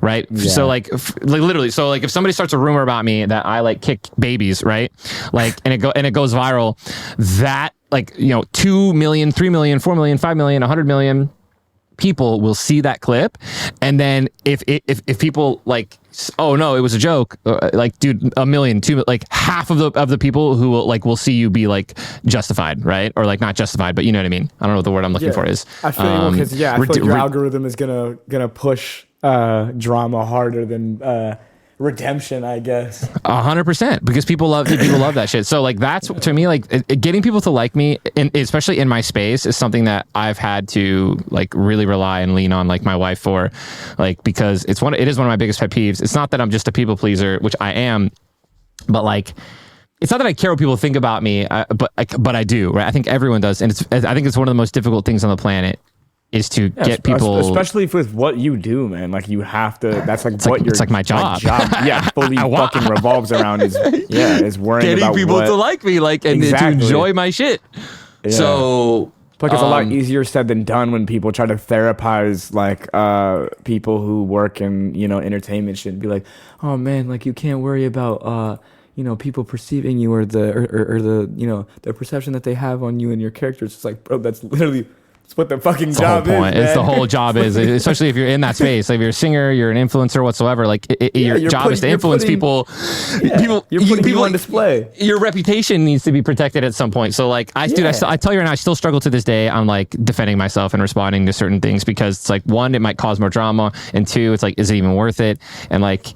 S3: right? Yeah. So like literally, so like if somebody starts a rumor about me that I like kick babies, right? Like and it goes viral, that like 2 million, 3 million, 4 million, 5 million, 100 million people will see that clip, and then if people like, oh no, it was a joke, like dude, 1 million, 2 million, like half of the people who will see you be like justified, right? Or like not justified, but you know what I mean. I don't know what the word I'm looking for is.
S7: I feel because I feel like your algorithm is gonna push drama harder than redemption, I guess.
S3: 100%, because people love that shit. So like that's to me, like getting people to like me, especially in my space, is something that I've had to like really rely and lean on like my wife for, like, because it is one of my biggest pet peeves. It's not that I'm just a people pleaser, which I am, but like it's not that I care what people think about me, but I do, right? I think everyone does, and I think it's one of the most difficult things on the planet is to get people,
S7: especially with what you do, man. Like you have to. That's like what you're.
S3: It's like my job.
S7: Yeah, fully fucking revolves around is worrying
S3: getting
S7: about
S3: people
S7: what,
S3: to like me, like and to enjoy my shit. Yeah. So
S7: like it's a lot easier said than done when people try to therapize like people who work in entertainment shit and be like, oh man, like you can't worry about people perceiving you or the the perception that they have on you and your characters. It's like, bro, that's literally. It's what the fucking job is, man.
S3: It's the whole job is, especially if you're in that space. Like if you're a singer, you're an influencer, whatsoever. Like your job is to influence people.
S7: You're putting people on display.
S3: Your reputation needs to be protected at some point. So like I tell you right now, I still struggle to this day. I'm like defending myself and responding to certain things because it's like, one, it might cause more drama, and two, it's like, is it even worth it? And like,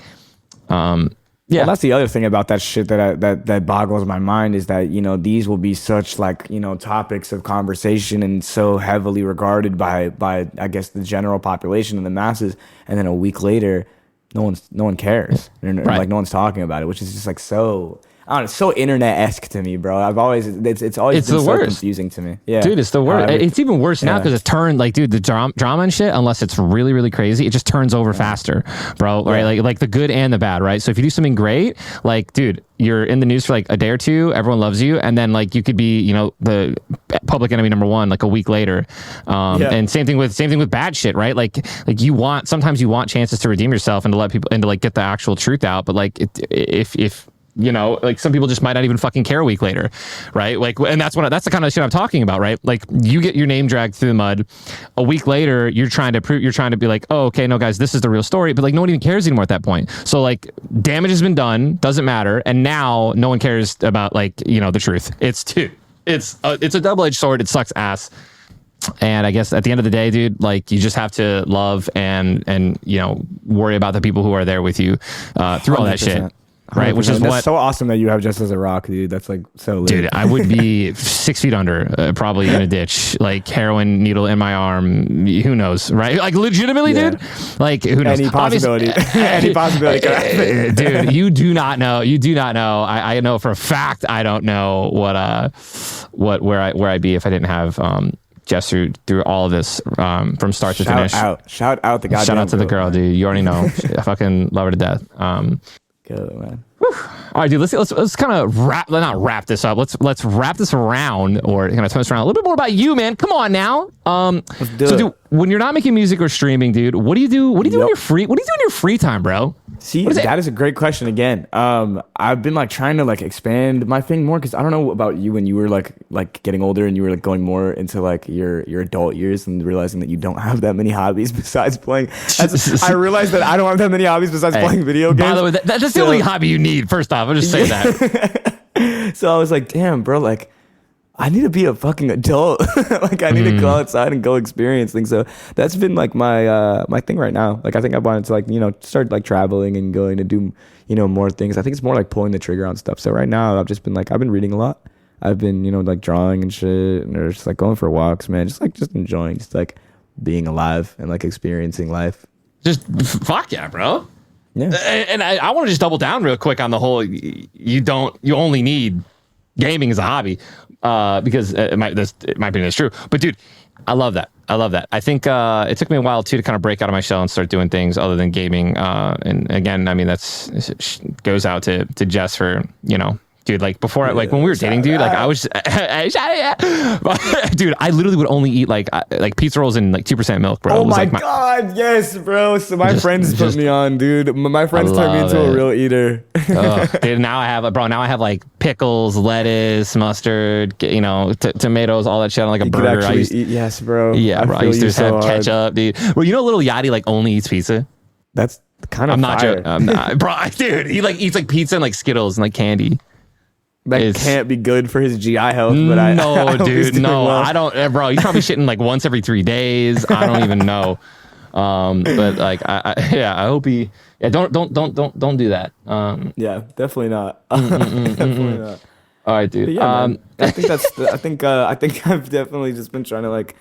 S3: yeah,
S7: well, that's the other thing about that shit that boggles my mind is that these will be such like topics of conversation and so heavily regarded by I guess the general population and the masses, and then a week later, no one cares, right. Like no one's talking about it, which is just like so. I don't know, it's so internet-esque to me, bro. It's always been so confusing to me. Yeah,
S3: dude, it's the worst. It's even worse now because it turned like, dude, the drama and shit. Unless it's really, really crazy, it just turns over faster, bro. Right, like the good and the bad, right? So if you do something great, like, dude, you're in the news for like a day or two, everyone loves you, and then like you could be, the public enemy number one like a week later. And same thing with bad shit, right? Like sometimes you want chances to redeem yourself and to let people and to like get the actual truth out, but like if like some people just might not even fucking care a week later, right? Like, and that's the kind of shit I'm talking about, right? Like you get your name dragged through the mud. A week later, you're trying to be like, oh, okay, no guys, this is the real story. But like no one even cares anymore at that point. So like damage has been done, doesn't matter. And now no one cares about like, the truth. It's a double-edged sword. It sucks ass. And I guess at the end of the day, dude, like you just have to love and worry about the people who are there with you through all that shit. Right, which is
S7: that's so awesome that you have Just As a Rock, dude. That's like so lit.
S3: Dude, I would be 6 feet under, probably in a ditch, like heroin needle in my arm. Who knows, right? Like legitimately, dude. Like who knows?
S7: Any possibility, any possibility.
S3: Dude, you do not know. You do not know. I know for a fact. I don't know where I'd be if I didn't have Jess through all of this from start to finish.
S7: Shout out the goddamn.
S3: Shout out to the girl, dude. You already know. I fucking love her to death.
S7: Good, man.
S3: All right, dude. Let's kind of not wrap this up. Let's wrap this around, or kind of turn this around a little bit more about you, man. Come on now. Dude, when you're not making music or streaming, dude, what do you do? What do you do in your free? What do you do in your free time, bro?
S7: See, that is a great question again. I've been like trying to like expand my thing more because I don't know about you when you were like getting older and you were like going more into like your adult years and realizing that you don't have that many hobbies besides playing. I realized that I don't have that many hobbies besides playing video games.
S3: By the way, that's the only hobby you need. First off, I'll just say that.
S7: So I was like, damn, bro, like I need to be a fucking adult. Like I need to go outside and go experience things. So that's been like my my thing right now. Like I think I wanted to like, start like traveling and going to do, more things. I think it's more like pulling the trigger on stuff. So right now I've been reading a lot. I've been, like drawing and shit and just like going for walks, man. Just enjoying, just like being alive and like experiencing life.
S3: Just fuck yeah, bro.
S7: Yeah.
S3: And I want to just double down real quick on the whole, you only need gaming as a hobby. Because it might be this true, but dude, I love that. I think it took me a while too to kind of break out of my shell and start doing things other than gaming. And again, I mean that's goes out to Jess for dude, like before, like when we were dating, dude, like I was, dude, I literally would only eat like pizza rolls and like 2% milk, bro.
S7: Oh my God, yes, bro. So my friends put me on, dude. My friends turned me into a real eater.
S3: Dude, now I have like pickles, lettuce, mustard, tomatoes, all that shit on like a burger.
S7: Yes, bro.
S3: Yeah, bro. I used to just have ketchup, dude. Well, Little Yachty like only eats pizza.
S7: That's kind of.
S3: I'm not joking, bro. Dude, he like eats like pizza and like Skittles and like candy.
S7: That can't be good for his GI health, but
S3: I don't, bro. He's probably shitting like once every 3 days. I don't even know. But like, I hope he, don't do that.
S7: Yeah, definitely not. Definitely not.
S3: All right, dude.
S7: Yeah, I think I've definitely just been trying to like,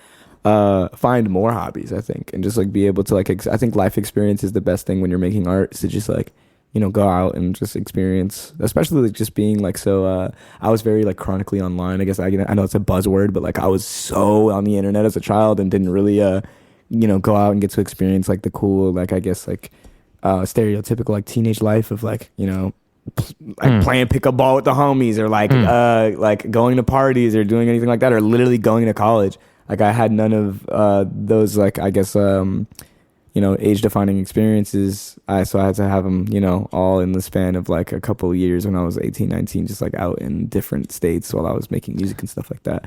S7: find more hobbies, I think, and just like be able to like, I think life experience is the best thing when you're making art, is to just like go out and just experience, especially like just being like so. I was very like chronically online. I guess I know it's a buzzword, but like I was so on the internet as a child and didn't really go out and get to experience like the cool, like I guess like stereotypical like teenage life of like like playing pickup ball with the homies, or like going to parties or doing anything like that, or literally going to college. Like I had none of those like I guess age defining experiences. So I had to have them all in the span of like a couple of years when I was 18, 19, just like out in different states while I was making music and stuff like that.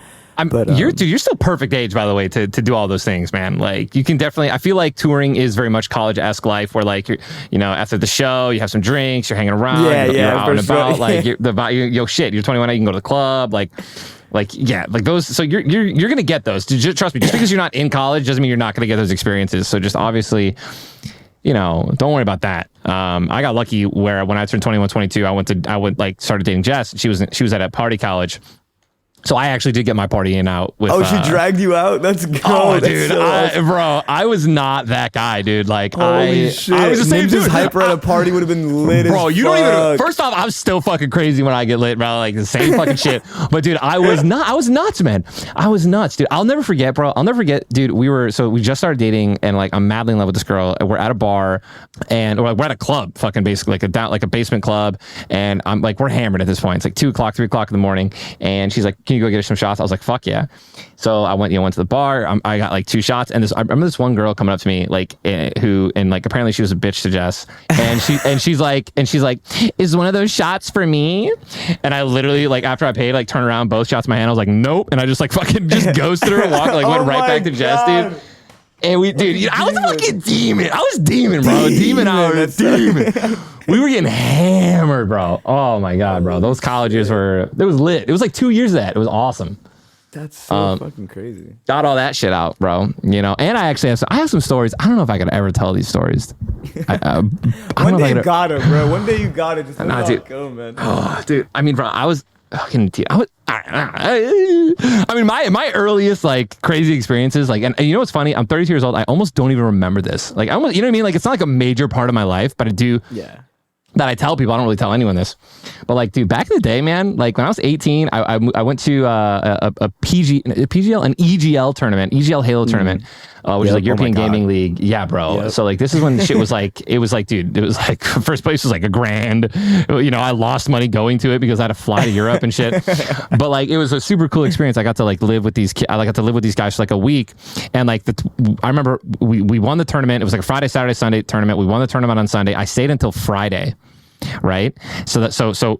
S3: You're still perfect age, by the way, to do all those things, man. Like you can definitely, I feel like touring is very much college-esque life, where like after the show you have some drinks, you're hanging around, you're out and about, like shit, you're 21, you can go to the club, like those. So you're gonna get those. Trust me. Just because you're not in college doesn't mean you're not gonna get those experiences. So just obviously, don't worry about that. I got lucky where when I turned 21, 22, I started dating Jess. She was at a party college. So I actually did get my party in out with.
S7: Oh, she dragged you out? That's good.
S3: Oh, dude, bro, I was not that guy, dude. Like,
S7: holy shit.
S3: I was the same dude.
S7: Hyper at a party would have been lit. Bro,
S3: you don't even. First off, I'm still fucking crazy when I get lit, bro. Like the same fucking shit. But dude, I was nuts, man. I was nuts, dude. I'll never forget, bro. Dude. We just started dating, and like I'm madly in love with this girl. We're at a bar, and we're at a club, fucking basically like a basement club, and I'm like we're hammered at this point. It's like 2 o'clock, 3 o'clock in the morning, and she's like, "Can you go get her some shots?" I was like, "Fuck yeah!" So I went to the bar. I got like 2 shots, and I remember this one girl coming up to me, like who apparently she was a bitch to Jess, and she's like, "Is one of those shots for me?" And I literally like after I paid, like turned around, both shots in my hand. I was like, "Nope," and I just like fucking just ghosted her, went right back to Jess, dude. And I was a fucking demon. I was demon, bro. Demon hour, demon. We were getting hammered, bro. Oh my god, bro. Those colleges it was lit. It was like 2 years of that. It was awesome.
S7: That's so fucking crazy.
S3: Got all that shit out, bro. And I actually have some stories. I don't know if I could ever tell these stories.
S7: One day you got it, bro. One day you got it. Just let it go, man.
S3: Oh, dude. I mean, bro, I mean, my earliest like crazy experiences, like, and you know what's funny? I'm 32 years old. I almost don't even remember this. Like, you know what I mean? Like, it's not like a major part of my life, but I do. Yeah. That I tell people. I don't really tell anyone this, but like, dude, back in the day, man, like when I was 18, I went to a PGL, an EGL tournament, EGL Halo tournament, which is like European Gaming League. Yeah, bro. Yep. So like, this is when shit was like, it was like, dude, it was like first place was like $1,000. I lost money going to it because I had to fly to Europe and shit. But like, it was a super cool experience. I got to like live with these kids. I got to live with these guys for like a week, and like I remember we won the tournament. It was like a Friday, Saturday, Sunday tournament. We won the tournament on Sunday. I stayed until Friday. Right. So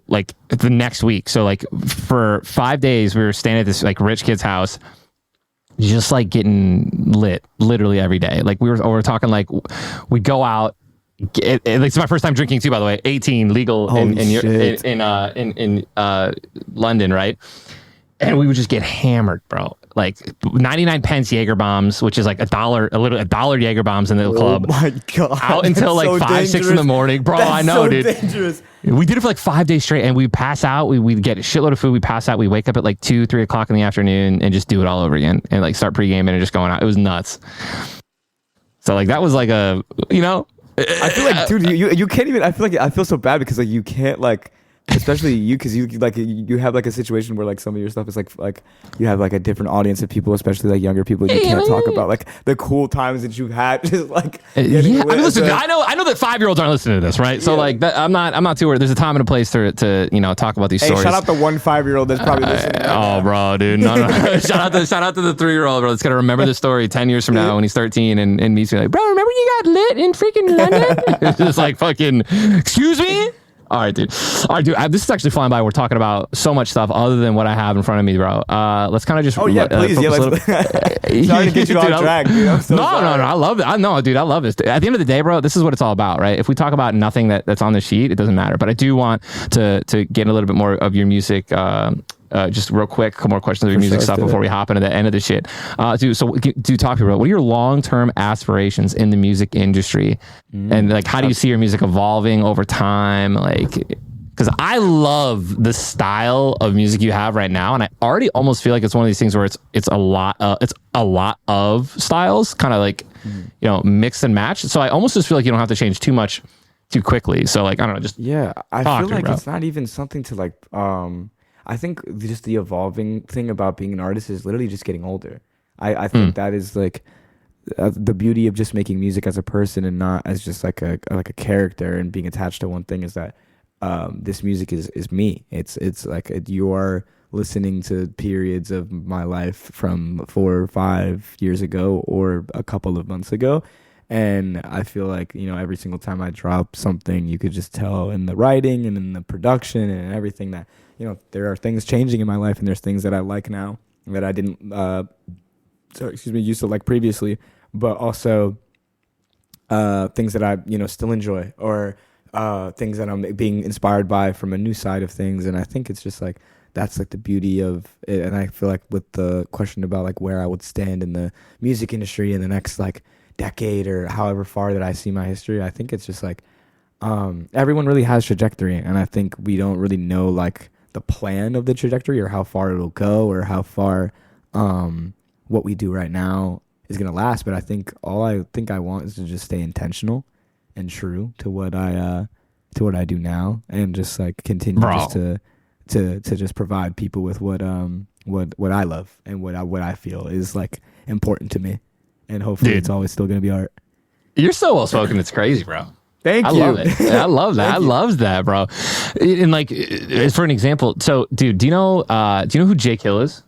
S3: like the next week. So like for 5 days we were staying at this like rich kid's house, just like getting lit literally every day. Like we were talking like we go out. It's my first time drinking too, by the way. 18 legal in London, right? And we would just get hammered, bro. Like 99 pence Jaeger bombs, which is like $1 Jaeger bombs in the club. Oh my god! Out until like so 5, 6 in the morning, bro. That's I know, so dude. Dangerous. We did it for like 5 days straight, and we pass out. We get a shitload of food. We pass out. We wake up at like 2, 3 o'clock in the afternoon and just do it all over again, and like start pre-gaming and just going out. It was nuts. So like that was like I
S7: feel like, dude, you can't even. I feel so bad because like you can't like. Especially you, because you have like a situation where like some of your stuff is like you have like a different audience of people, especially like younger people. You can't talk about like the cool times that you've had. Just like
S3: I mean, listen, I know that 5-year-olds aren't listening to this, right? So like that, I'm not too worried. There's a time and a place to talk about these stories.
S7: Shout out the 1 5-year-old that's probably listening.
S3: Bro, dude, no. shout out to the 3-year-old bro that's gonna remember the story 10 years from now when he's 13 and meets me like, bro, remember you got lit in freaking London? It's just like fucking, excuse me. All right, dude. This is actually flying by. We're talking about so much stuff other than what I have in front of me, bro. Let's kind of just.
S7: Oh yeah, please. Sorry to get you off track, dude. I'm so sorry.
S3: No. I love it. I know, dude. I love this. At the end of the day, bro, this is what it's all about, right? If we talk about nothing that's on the sheet, it doesn't matter. But I do want to get a little bit more of your music. Just real quick, a couple more questions of your music stuff before we hop into the end of the shit. Do talk to me about what are your long-term aspirations in the music industry, and like how do you see your music evolving over time? Like, because I love the style of music you have right now, and I already almost feel like it's one of these things where it's a lot of styles, kind of like mix and match. So I almost just feel like you don't have to change too much too quickly. So like, I don't know, just
S7: I
S3: talk
S7: feel
S3: to me,
S7: like
S3: bro.
S7: it's not even something to like. I think just the evolving thing about being an artist is literally just getting older. I think that is like the beauty of just making music as a person and not as just like a character and being attached to one thing is that this music is me. It's like you are listening to periods of my life from 4 or 5 years ago or a couple of months ago. And I feel like, every single time I drop something, you could just tell in the writing and in the production and everything that, there are things changing in my life and there's things that I like now that I didn't, used to like previously, but also things that I, still enjoy or things that I'm being inspired by from a new side of things. And I think it's just like, that's like the beauty of it. And I feel like with the question about like where I would stand in the music industry in the next like decade or however far that I see my history, I think it's just like everyone really has trajectory, and I think we don't really know like the plan of the trajectory or how far it'll go or how far what we do right now is gonna last. But I think all I want is to just stay intentional and true to what I do now, and just like continue just to just provide people with what I love and what I feel is like important to me. And hopefully it's always still going to be art.
S3: You're so well spoken. It's crazy, bro.
S7: Thank you.
S3: I love it. I love that. I love that, bro. And like, for an example, so dude, do you know who Jake Hill is?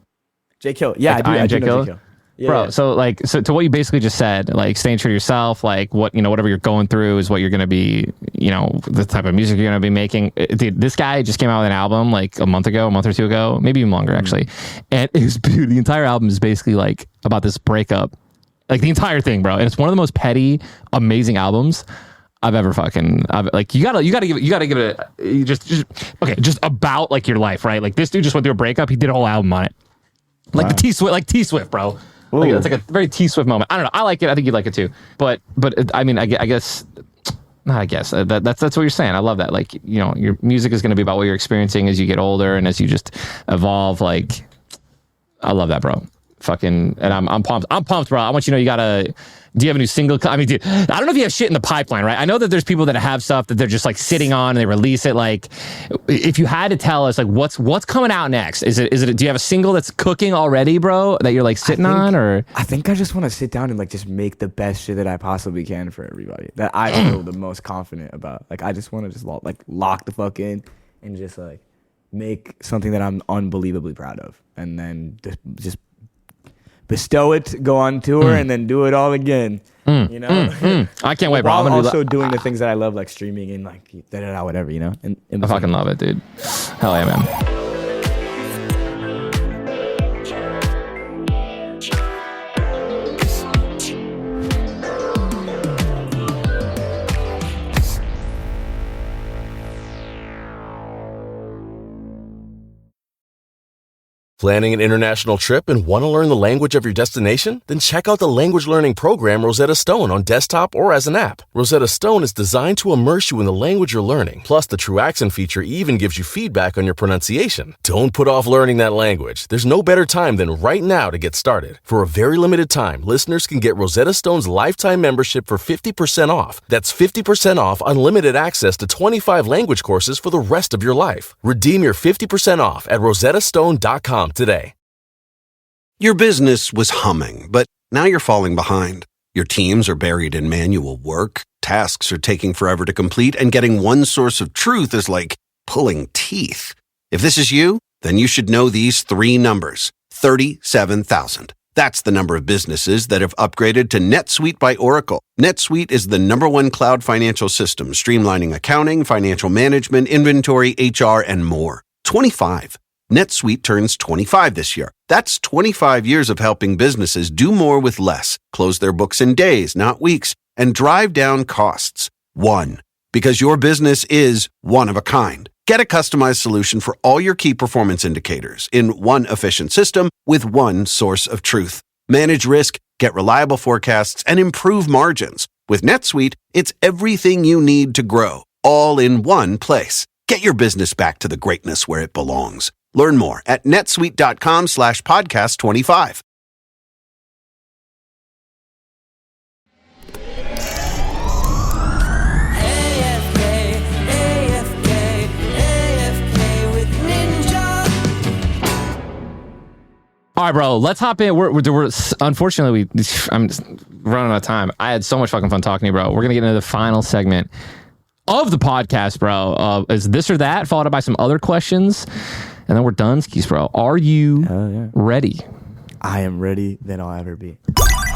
S7: Jake Hill. Yeah,
S3: like,
S7: I do
S3: Jake
S7: know
S3: Hill?
S7: Jake Hill. Yeah,
S3: Bro,
S7: yeah.
S3: so to what you basically just said, like staying true to yourself, like whatever you're going through is what you're going to be, the type of music you're going to be making. Dude, this guy just came out with an album like a month or two ago, maybe even longer actually. And it was, dude, the entire album is basically like about this breakup, like the entire thing, bro. And it's one of the most petty, amazing albums I've ever like you gotta give it just about like your life, right? Like this dude just went through a breakup. He did a whole album on it. Like the T Swift, bro. Like, it's like a very T Swift moment. I don't know. I like it. I think you'd like it too. But I mean, I guess that's what you're saying. I love that. Like, your music is going to be about what you're experiencing as you get older and as you just evolve. Like, I love that, bro. Fucking, and I'm pumped. I'm pumped, bro. I want you to know do you have a new single? I mean, dude, I don't know if you have shit in the pipeline, right? I know that there's people that have stuff that they're just like sitting on and they release it. Like, if you had to tell us, like, what's coming out next? Is it? Do you have a single that's cooking already, bro, that you're like sitting on, or?
S7: I think I just want to sit down and like just make the best shit that I possibly can for everybody that I feel the most confident about. Like, I just want to just lock the fuck in and just like make something that I'm unbelievably proud of, and then just bestow it, go on tour, and then do it all again.
S3: I can't wait, bro.
S7: While
S3: I'm
S7: also doing the things that I love, like streaming and like whatever, And
S3: I fucking love it, dude. Hell yeah, man.
S6: Planning an international trip and want to learn the language of your destination? Then check out the language learning program Rosetta Stone on desktop or as an app. Rosetta Stone is designed to immerse you in the language you're learning. Plus, the True Accent feature even gives you feedback on your pronunciation. Don't put off learning that language. There's no better time than right now to get started. For a very limited time, listeners can get Rosetta Stone's lifetime membership for 50% off. That's 50% off unlimited access to 25 language courses for the rest of your life. Redeem your 50% off at rosettastone.com today.
S8: Your business was humming, but now you're falling behind. Your teams are buried in manual work, tasks are taking forever to complete, and getting one source of truth is like pulling teeth. If this is you, then you should know these three numbers: 37,000. That's the number of businesses that have upgraded to NetSuite by Oracle. NetSuite is the #1 cloud financial system, streamlining accounting, financial management, inventory, HR, and more. 25. NetSuite turns 25 this year. That's 25 years of helping businesses do more with less, close their books in days, not weeks, and drive down costs. One. Because your business is one of a kind. Get a customized solution for all your key performance indicators in one efficient system with one source of truth. Manage risk, get reliable forecasts, and improve margins. With NetSuite, it's everything you need to grow, all in one place. Get your business back to the greatness where it belongs. Learn more at netsuite.com/podcast25.
S9: AFK
S3: All right, bro. Let's hop in. We're unfortunately I'm running out of time. I had so much fucking fun talking to you, bro. We're gonna get into the final segment of the podcast, bro. Is this or that, followed up by some other questions, and then we're done, skis, bro. Are you ready?
S7: I am ready than I'll ever be.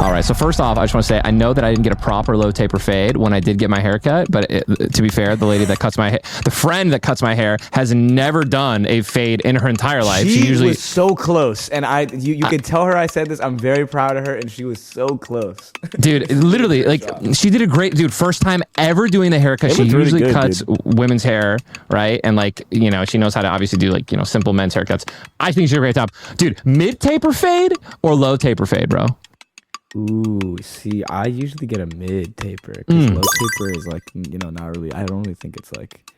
S3: All right, so first off, I just want to say, I know that I didn't get a proper low taper fade when I did get my haircut, but to be fair, the lady that cuts my hair, the friend that cuts my hair, has never done a fade in her entire life.
S7: She usually was so close, and you could tell her I said this. I'm very proud of her, and she was so close.
S3: Dude, literally, like, she did a great, first time ever doing the haircut. She usually really cuts women's hair, right? And like, you know, she knows how to obviously do like, you know, simple men's haircuts. I think she did a great job. Dude, mid taper fade or low taper fade, bro?
S7: Ooh, see, I usually get a mid taper because low taper is like, you know, not really. I don't really think it's like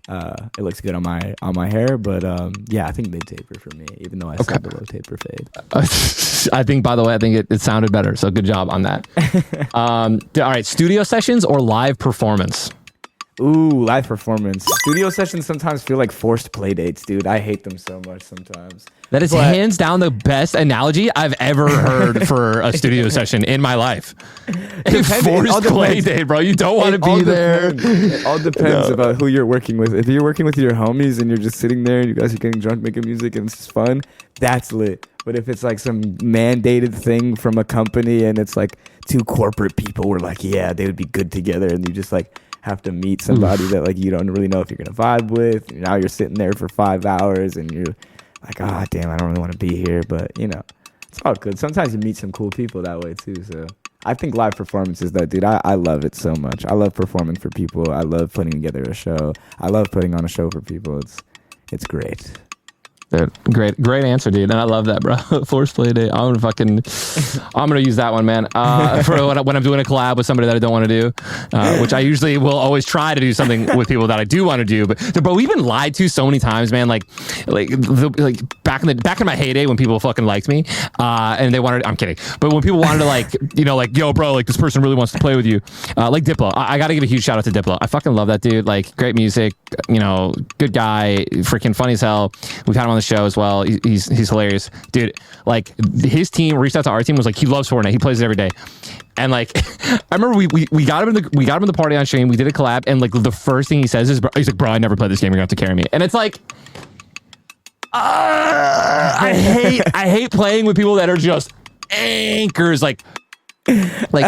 S7: it looks good on my hair, but yeah, I think mid taper for me, even though I said the low taper fade.
S3: I think, by the way, I think it sounded better, so good job on that. All right, studio sessions or live performance?
S7: Ooh, live performance. Studio sessions sometimes feel like forced play dates, dude. I hate them so much sometimes.
S3: That is hands down the best analogy I've ever heard for a studio session in my life. A forced play date, bro. You don't want to be there.
S7: It all depends about who you're working with. If you're working with your homies and you're just sitting there and you guys are getting drunk making music and it's just fun, that's lit. But if it's like some mandated thing from a company and it's like two corporate people were like, yeah, they would be good together, and you just like have to meet somebody that like you don't really know if you're gonna vibe with. Now you're sitting there for 5 hours and you're like, ah, damn, I don't really want to be here, but you know, it's all good. Sometimes you meet some cool people that way too. So I think live performance is that, dude. I love it so much. I love performing for people. I love putting together a show. I love putting on a show for people. It's great.
S3: Dude, great answer, dude. And I love that, bro. Forced play date. I'm gonna use that one, man. For when I'm doing a collab with somebody that I don't want to do, which I usually will always try to do something with people that I do want to do. But we've been lied to so many times, man. Like back in my heyday when people fucking liked me, and they wanted. I'm kidding. But when people wanted to like, you know, like, yo, bro, like this person really wants to play with you, like Diplo. I gotta give a huge shout out to Diplo. I fucking love that dude. Like, great music. You know, good guy. Freaking funny as hell. We've had him on the show as well. He's hilarious, dude. Like, his team reached out to our team, was like, he loves Fortnite, he plays it every day. And like, I remember we got him in the party on stream. We did a collab, and like the first thing he says is, he's like, bro, I never played this game, you're gonna have to carry me. And it's like, I hate playing with people that are just anchors. Like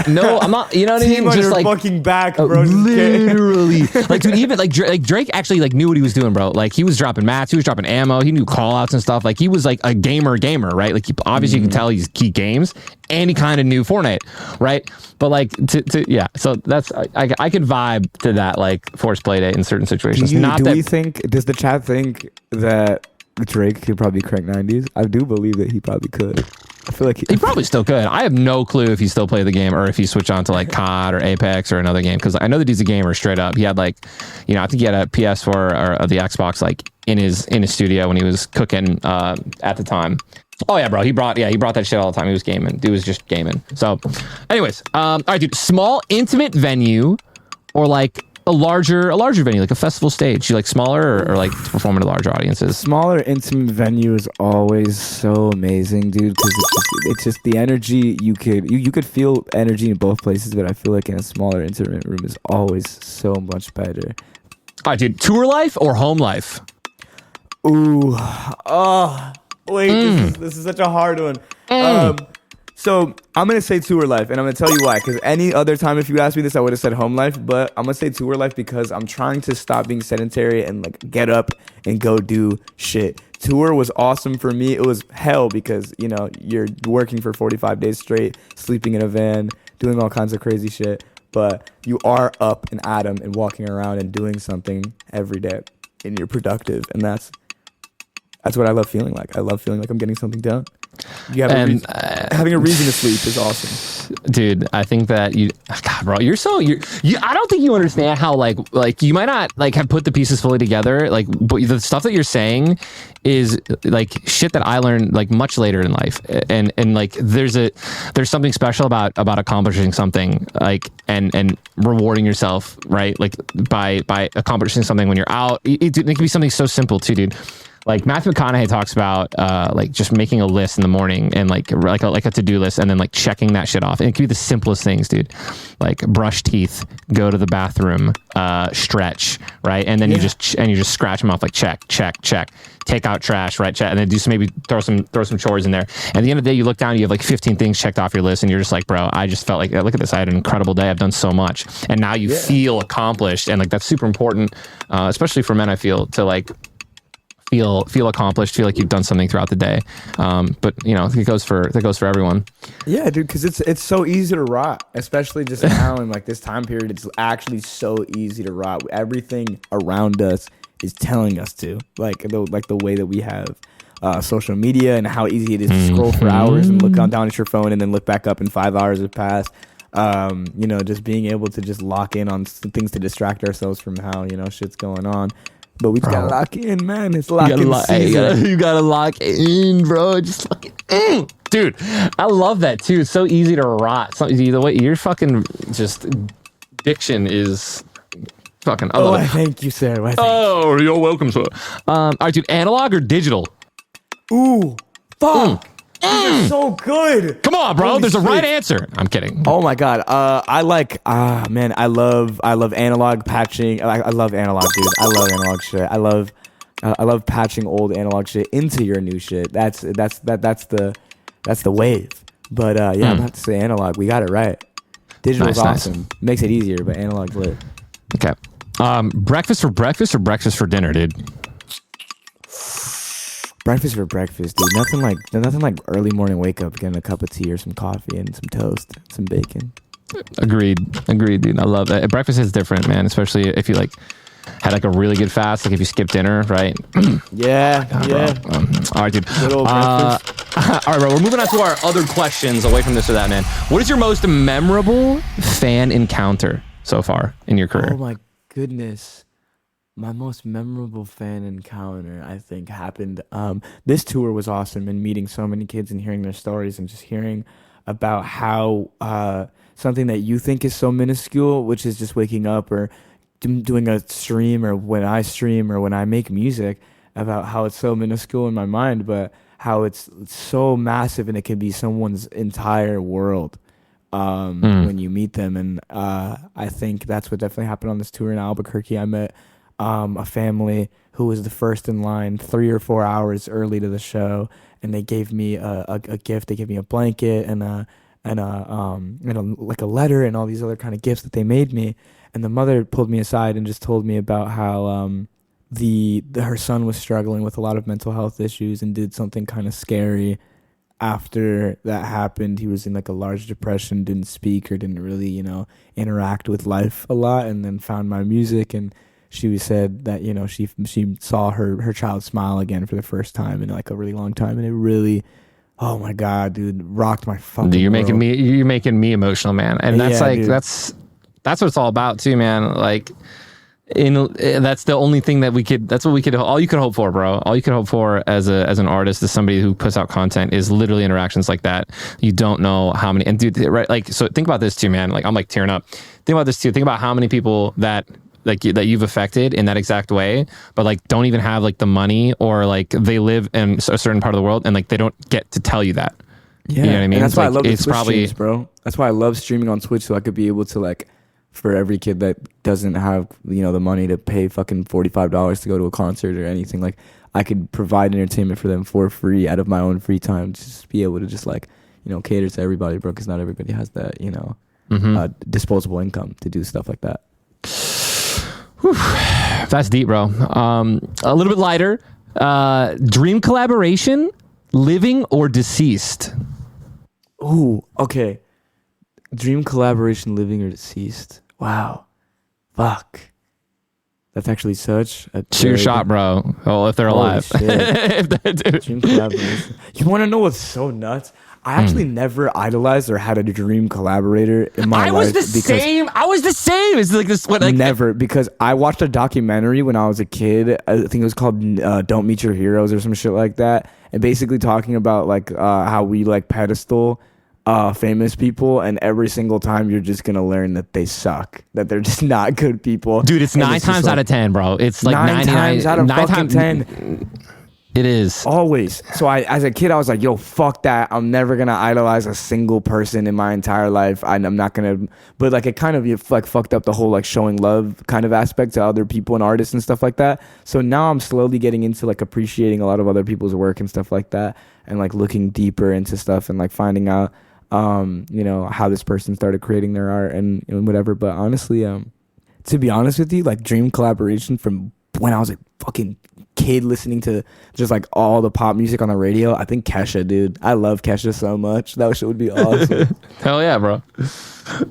S3: no, I'm not. You know what I mean?
S7: Just
S3: your
S7: like fucking back, bro.
S3: Literally. Like, dude, even like Drake actually like knew what he was doing, bro. Like, he was dropping mats, he was dropping ammo, he knew call outs and stuff. Like, he was like a gamer, right? Like, obviously you can tell he games, and he kind of knew Fortnite, right? But like, yeah. So that's I could vibe to that, like, forced play date in certain situations.
S7: Does the chat think that Drake could probably crank 90s? I do believe that he probably could. I feel like
S3: he probably still could. I have no clue if he still played the game or if he switched on to like COD or Apex or another game, because I know that he's a gamer straight up. He had like, you know, I think he had a PS4 or the Xbox like in his studio when he was cooking at the time. Oh yeah, bro. He brought that shit all the time. He was gaming. Dude was just gaming. So, anyways, all right, dude. Small intimate venue or like a larger venue, like a festival stage. You like smaller or like performing to larger audiences?
S7: Smaller intimate venue is always so amazing, dude, because it's just the energy. You could feel energy in both places, but I feel like in a smaller intimate room is always so much better.
S3: All right, dude. Tour life or home life?
S7: Ooh, wait, this is such a hard one. So I'm going to say tour life, and I'm going to tell you why. Because any other time if you asked me this, I would have said home life. But I'm going to say tour life because I'm trying to stop being sedentary and like get up and go do shit. Tour was awesome for me. It was hell because, you know, you're working for 45 days straight, sleeping in a van, doing all kinds of crazy shit. But you are up and at 'em and walking around and doing something every day, and you're productive. And that's what I love feeling like. I love feeling like I'm getting something done. Having a reason to sleep is awesome,
S3: dude. I think that God, bro, you I don't think you understand how like you might not like have put the pieces fully together, like, but the stuff that you're saying is like shit that I learned like much later in life, and like there's something special about accomplishing something, like and rewarding yourself, right? Like by accomplishing something when you're out. It can be something so simple too, dude. Like Matthew McConaughey talks about like just making a list in the morning and like a to-do list and then like checking that shit off. And it can be the simplest things, dude. Like brush teeth, go to the bathroom, stretch, right? And then you just scratch them off like check. Take out trash, right? Check. And then maybe throw some chores in there. And at the end of the day, you look down, you have like 15 things checked off your list and you're just like, bro, I just felt like, look at this. I had an incredible day. I've done so much. And now you feel accomplished. And like that's super important, especially for men, I feel, to like feel accomplished, feel like you've done something throughout the day. But you know, that goes for everyone.
S7: Yeah, dude, because it's so easy to rot, especially just now in like this time period. It's actually so easy to rot. Everything around us is telling us to, like the way that we have social media and how easy it is to scroll for hours and look down at your phone and then look back up and 5 hours have passed. You know, just being able to just lock in on things to distract ourselves from how, you know, shit's going on. But we just gotta lock in, man. It's locking season.
S3: You gotta lock in, bro. Just fucking, dude. I love that too. It's so easy to rot. So easy. The way your fucking just diction is fucking.
S7: Thank you, sir.
S3: You're welcome, sir. All right, dude. Analog or digital?
S7: Ooh, fuck. These are so good.
S3: Come on, bro.
S7: Holy
S3: There's
S7: shit.
S3: a right answer. I'm kidding.
S7: Oh my god. I love analog patching. I love analog, dude. I love analog shit. I love patching old analog shit into your new shit. That's the wave. But I'm about to say analog. We got it right. Digital's awesome. Makes it easier, but analog's lit.
S3: Okay. Breakfast for breakfast or breakfast for dinner, dude?
S7: Breakfast for breakfast, dude. Nothing like early morning wake up, getting a cup of tea or some coffee and some toast, some bacon.
S3: Agreed, dude. I love that. Breakfast is different, man. Especially if you like had like a really good fast, like if you skip dinner, right?
S7: Yeah.
S3: All right, dude.
S7: Good old breakfast.
S3: All right, bro. We're moving on to our other questions away from this or that, man. What is your most memorable fan encounter so far in your career?
S7: Oh my goodness. My most memorable fan encounter, I think, happened. This tour was awesome, and meeting so many kids and hearing their stories and just hearing about how something that you think is so minuscule, which is just waking up or doing a stream, or when I stream or when I make music, about how it's so minuscule in my mind, but how it's so massive and it can be someone's entire world when you meet them. And I think that's what definitely happened on this tour in Albuquerque. I met a family who was the first in line 3 or 4 hours early to the show, and they gave me a gift. They gave me a blanket and a letter and all these other kind of gifts that they made me. And the mother pulled me aside and just told me about how her son was struggling with a lot of mental health issues and did something kind of scary after that happened. He was in like a large depression, didn't speak or didn't really, you know, interact with life a lot, and then found my music. And she said that, you know, she saw her child smile again for the first time in like a really long time, and it really, oh my god, dude, rocked my fucking
S3: You're
S7: world.
S3: making me emotional, man. And that's
S7: dude.
S3: that's what it's all about too, man. Like that's the only thing that all you could hope for, bro. All you could hope for as an artist, as somebody who puts out content, is literally interactions like that. You don't know how many, and dude, right? Like, so think about this too, man. Like, I'm like tearing up. Think about this too. Think about how many people that that you've affected in that exact way, but like don't even have like the money, or like they live in a certain part of the world and like they don't get to tell you that.
S7: Yeah,
S3: you know what I mean?
S7: And that's why
S3: like,
S7: I love the
S3: it's
S7: Twitch
S3: probably
S7: streams, bro. That's why I love streaming on Twitch, so I could be able to, like, for every kid that doesn't have, you know, the money to pay fucking $45 to go to a concert or anything, like, I could provide entertainment for them for free out of my own free time. Just be able to just, like, you know, cater to everybody, bro, because not everybody has that, you know, disposable income to do stuff like that.
S3: Whew. That's deep, bro. A little bit lighter. Dream collaboration, living or deceased?
S7: Ooh, okay. Dream collaboration, living or deceased. Wow. Fuck. That's actually such a...
S3: Shoot your shot, bro. Oh, if they're alive.
S7: Dream collaboration. You want to know what's so nuts? I actually never idolized or had a dream collaborator in my life.
S3: I was the same. It's like this. What, like,
S7: never, because I watched a documentary when I was a kid. I think it was called "Don't Meet Your Heroes" or some shit like that, and basically talking about like how we like pedestal famous people, and every single time you're just gonna learn that they suck, that they're just not good people.
S3: Dude, it's 9 times out of 10, bro. It's like
S7: 9 times out of fucking 10.
S3: It is.
S7: Always. So as a kid, I was like, yo, fuck that. I'm never going to idolize a single person in my entire life. I'm not going to, but like it kind of like fucked up the whole like showing love kind of aspect to other people and artists and stuff like that. So now I'm slowly getting into like appreciating a lot of other people's work and stuff like that, and like looking deeper into stuff and like finding out, you know, how this person started creating their art and whatever. But honestly, to be honest with you, like dream collaboration from when I was a fucking kid listening to just like all the pop music on the radio, I think Kesha, dude. I love Kesha so much. That shit would be awesome.
S3: Hell yeah, bro.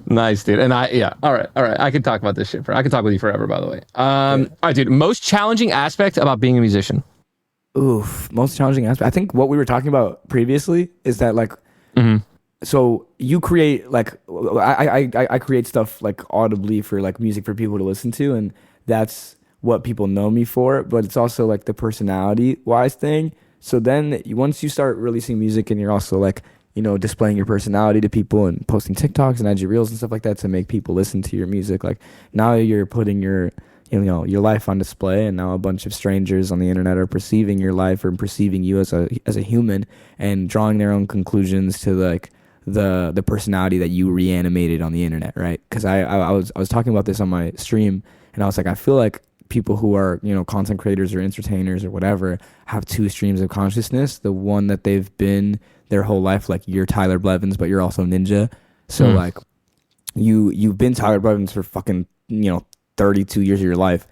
S3: Nice, dude. And all right. I could talk about this shit I could talk with you forever, by the way. All right, dude. Most challenging aspect about being a musician?
S7: Oof. Most challenging aspect. I think what we were talking about previously is that like, so you create like, I create stuff like audibly for like music for people to listen to, and that's what people know me for, but it's also like the personality wise thing. So then once you start releasing music and you're also like, you know, displaying your personality to people and posting TikToks and IG Reels and stuff like that to make people listen to your music, like now you're putting your, you know, your life on display, and now a bunch of strangers on the internet are perceiving your life or perceiving you as a human and drawing their own conclusions to like the personality that you reanimated on the internet, right? Because I was talking about this on my stream, and I was like, I feel like people who are, you know, content creators or entertainers or whatever have two streams of consciousness. The one that they've been their whole life, like you're Tyler Blevins, but you're also Ninja. So like you've been Tyler Blevins for fucking, you know, 32 years of your life,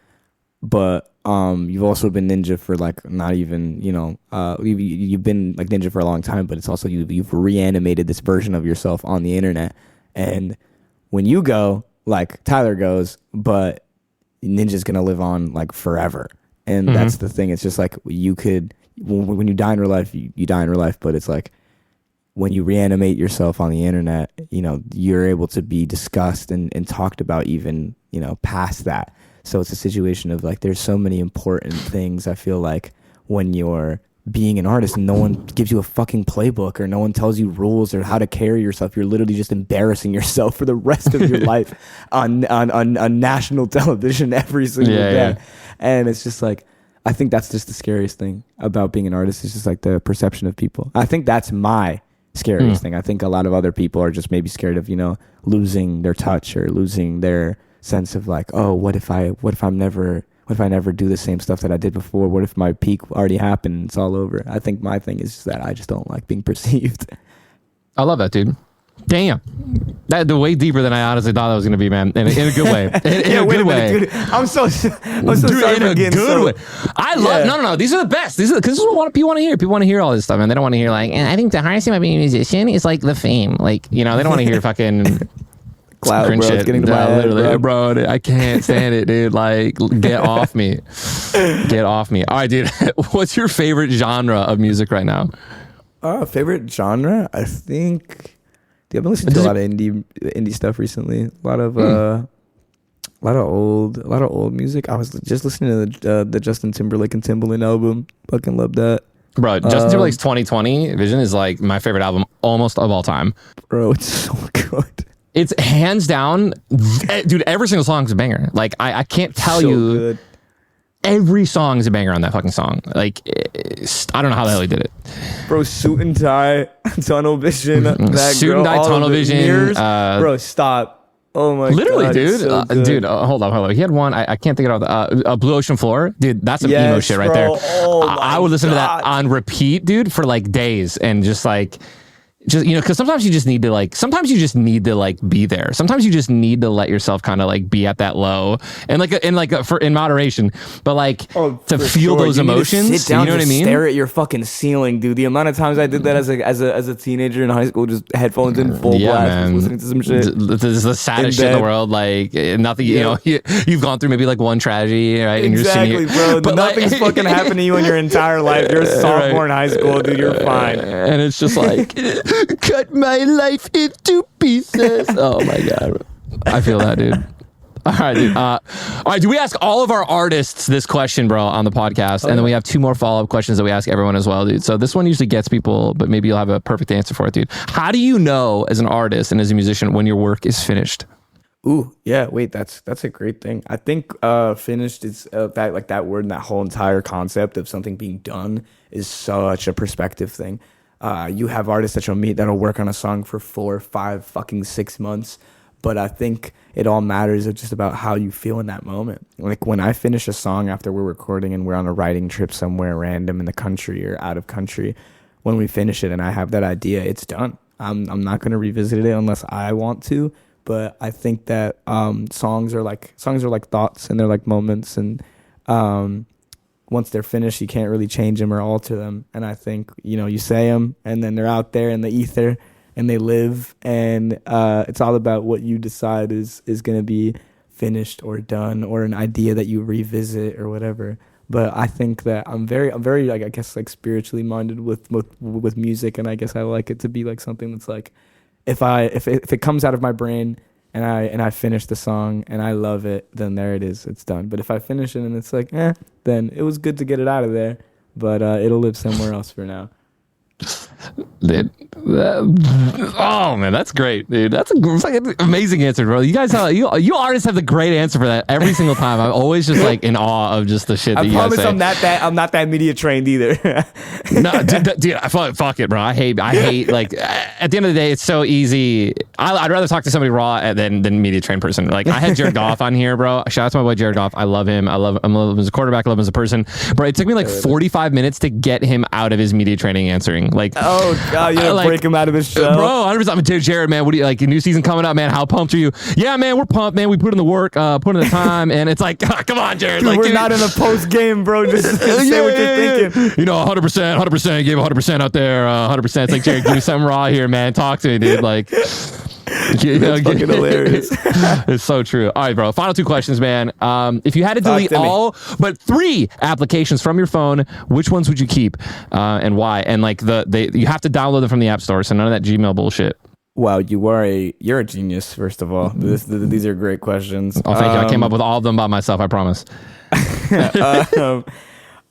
S7: but you've also been Ninja for like not even, you know, you've been like Ninja for a long time, but it's also you've reanimated this version of yourself on the internet. And when you go, like Tyler goes, but Ninja's gonna live on like forever. And that's the thing. It's just like you could, when you die in real life, you die in real life, but it's like when you reanimate yourself on the internet, you know, you're able to be discussed and talked about even, you know, past that. So it's a situation of like there's so many important things, I feel like, when you're being an artist and no one gives you a fucking playbook or no one tells you rules or how to carry yourself. You're literally just embarrassing yourself for the rest of your life on national television every single day. Yeah. And it's just like, I think that's just the scariest thing about being an artist. It's just like the perception of people. I think that's my scariest thing. I think a lot of other people are just maybe scared of, you know, losing their touch or losing their sense of like, oh, what if I never do the same stuff that I did before? What if my peak already happened and it's all over? I think my thing is just that I just don't like being perceived.
S3: I love that, dude. Damn. That way deeper than I honestly thought that was going to be, man. In a good way. In a good way.
S7: Dude. I'm so sorry
S3: in a good way. I love, no. These are the best. Because this is what people want to hear. People want to hear all this stuff, man. They don't want to hear like, and I think the hardest thing about being a musician is like the fame. Like, you know, they don't want to hear fucking
S7: cloud, bro. It's getting to my head,
S3: literally, bro. I can't stand it, dude. Like, get off me. Get off me. All right, dude. What's your favorite genre of music right now?
S7: Favorite genre? I think... Dude, I've been listening to a lot of indie stuff recently. A lot of old music. I was just listening to the Justin Timberlake and Timbaland album. Fucking love that.
S3: Bro, Justin Timberlake's 2020 Vision is like my favorite album almost of all time.
S7: Bro, it's so good.
S3: It's hands down, dude. Every single song is a banger. Like I can't tell so you. Good. Every song is a banger on that fucking song. Like, I don't know how the hell he did it.
S7: Bro, Suit and Tie, Tunnel Vision.
S3: Suit and Tie, Tunnel Vision.
S7: Bro, stop. Oh my
S3: literally,
S7: God.
S3: Literally, dude. Dude, hold on. He had one, I can't think of it. Blue Ocean Floor. Dude, that's some emo shit right there.
S7: Oh
S3: I would listen to that on repeat, dude, for like days and just like... Just, you know, because sometimes you just need to be there. Sometimes you just need to let yourself kind of like be at that low and in moderation, but like to feel those emotions.
S7: Sit down,
S3: you know what I mean?
S7: Stare at your fucking ceiling, dude. The amount of times I did that as a teenager in high school, just headphones in full blast,
S3: man.
S7: Listening to some shit.
S3: This is the saddest shit in the world. Like nothing, you know, you've gone through maybe like one tragedy, right? And
S7: exactly,
S3: you're singing,
S7: bro. Nothing's fucking happened to you in your entire life. You're a sophomore in high school, dude. You're fine.
S3: And it's just like, cut my life into pieces. Oh my God. I feel that, dude. All right, dude. All right, do we ask all of our artists this question, bro, on the podcast? And then we have 2 more follow-up questions that we ask everyone as well, dude. So this one usually gets people, but maybe you'll have a perfect answer for it, dude. How do you know as an artist and as a musician when your work is finished?
S7: Ooh, yeah. Wait, that's a great thing. I think finished is that word and that whole entire concept of something being done is such a perspective thing. You have artists that you'll meet that'll work on a song for 4, 5, fucking 6 months, but I think it all matters of just about how you feel in that moment. Like when I finish a song after we're recording and we're on a writing trip somewhere random in the country or out of country, when we finish it and I have that idea, it's done. I'm not gonna revisit it unless I want to. But I think that songs are like thoughts and they're like moments, and once they're finished, you can't really change them or alter them. And I think, you say them and then they're out there in the ether and they live, and it's all about what you decide is going to be finished or done, or an idea that you revisit or whatever. But I think that I'm very like, I guess, like spiritually minded with music, and I guess I like it to be like something that's like, if it comes out of my brain and I finish the song and I love it, then there it is, it's done. But if I finish it and it's like, then it was good to get it out of there, but it'll live somewhere else for now.
S3: Oh man, that's great, dude. That's an amazing answer, bro. You guys, you artists have the great answer for that every single time. I'm always just like in awe of just the shit that you guys say.
S7: I promise I'm not that media trained either.
S3: No, dude, fuck it, bro. I hate. Like at the end of the day, it's so easy. I'd rather talk to somebody raw than media trained person. Like I had Jared Goff on here, bro. Shout out to my boy Jared Goff. I love him. I love him as a quarterback. I love him as a person. Bro, it took me like 45 minutes to get him out of his media training answering. Like,
S7: oh god, you like, break him out of his show,
S3: bro. 100%. I'm Jared, man. What do you like? A new season coming up, man. How pumped are you? Yeah, man, we're pumped, man. We put in the work, put in the time, and it's like, come on, Jared.
S7: Dude,
S3: like,
S7: we're not in a post game, bro. Just say what you're thinking.
S3: 100%. Gave 100% out there. 100%. It's like, Jared, give me something raw here, man. Talk to me, dude. Like.
S7: That's fucking hilarious.
S3: It's so true. All right, bro. Final 2 questions, man. If you had to delete all but 3 applications from your phone, which ones would you keep, and why? And like you have to download them from the App Store, so none of that Gmail bullshit.
S7: Wow, you're a genius. First of all, these are great questions.
S3: Oh, thank you. I came up with all of them by myself. I promise.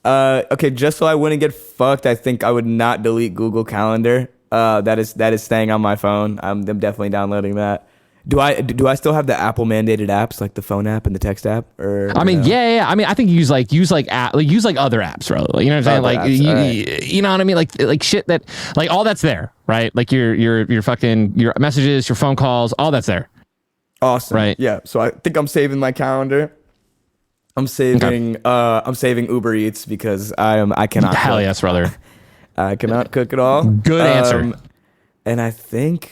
S7: Okay, just so I wouldn't get fucked, I think I would not delete Google Calendar. That is staying on my phone. I'm definitely downloading that. Do I still have the Apple mandated apps, like the phone app and the text app? Or
S3: I mean, yeah. I mean, I think use other apps, bro. You know what I'm saying? Like you know what I mean? Like shit that, like, all that's there, right? Like your fucking your messages, your phone calls, all that's there.
S7: Awesome.
S3: Right.
S7: Yeah. So I think I'm saving my calendar. I'm saving Uber Eats because I cannot.
S3: Hell yes, brother.
S7: I cannot cook at all.
S3: Good answer.
S7: And I think,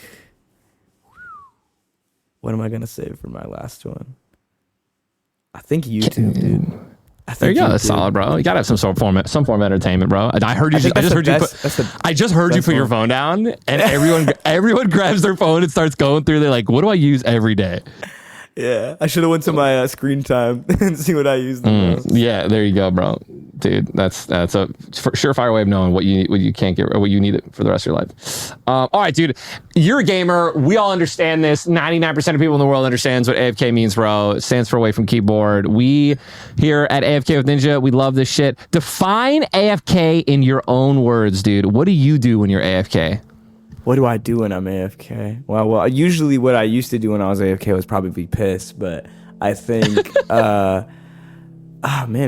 S7: what am I gonna save for my last one? I think YouTube, dude.
S3: There you go. That's solid, bro. You gotta have some form of entertainment, bro. I just heard you put your phone down, and everyone grabs their phone and starts going through. They're like, "What do I use every day?"
S7: Yeah, I should have went to my screen time and see what I use the most.
S3: Yeah, there you go, bro. Dude, that's a surefire way of knowing what you can't get or what you need for the rest of your life. All right, dude, you're a gamer. We all understand this. 99% of people in the world understands what AFK means, bro. It stands for away from keyboard. We here at AFK with Ninja, we love this shit. Define AFK in your own words, dude. What do you do when you're AFK?
S7: What do I do when I'm AFK? Well, usually what I used to do when I was AFK was probably piss, but I think, man,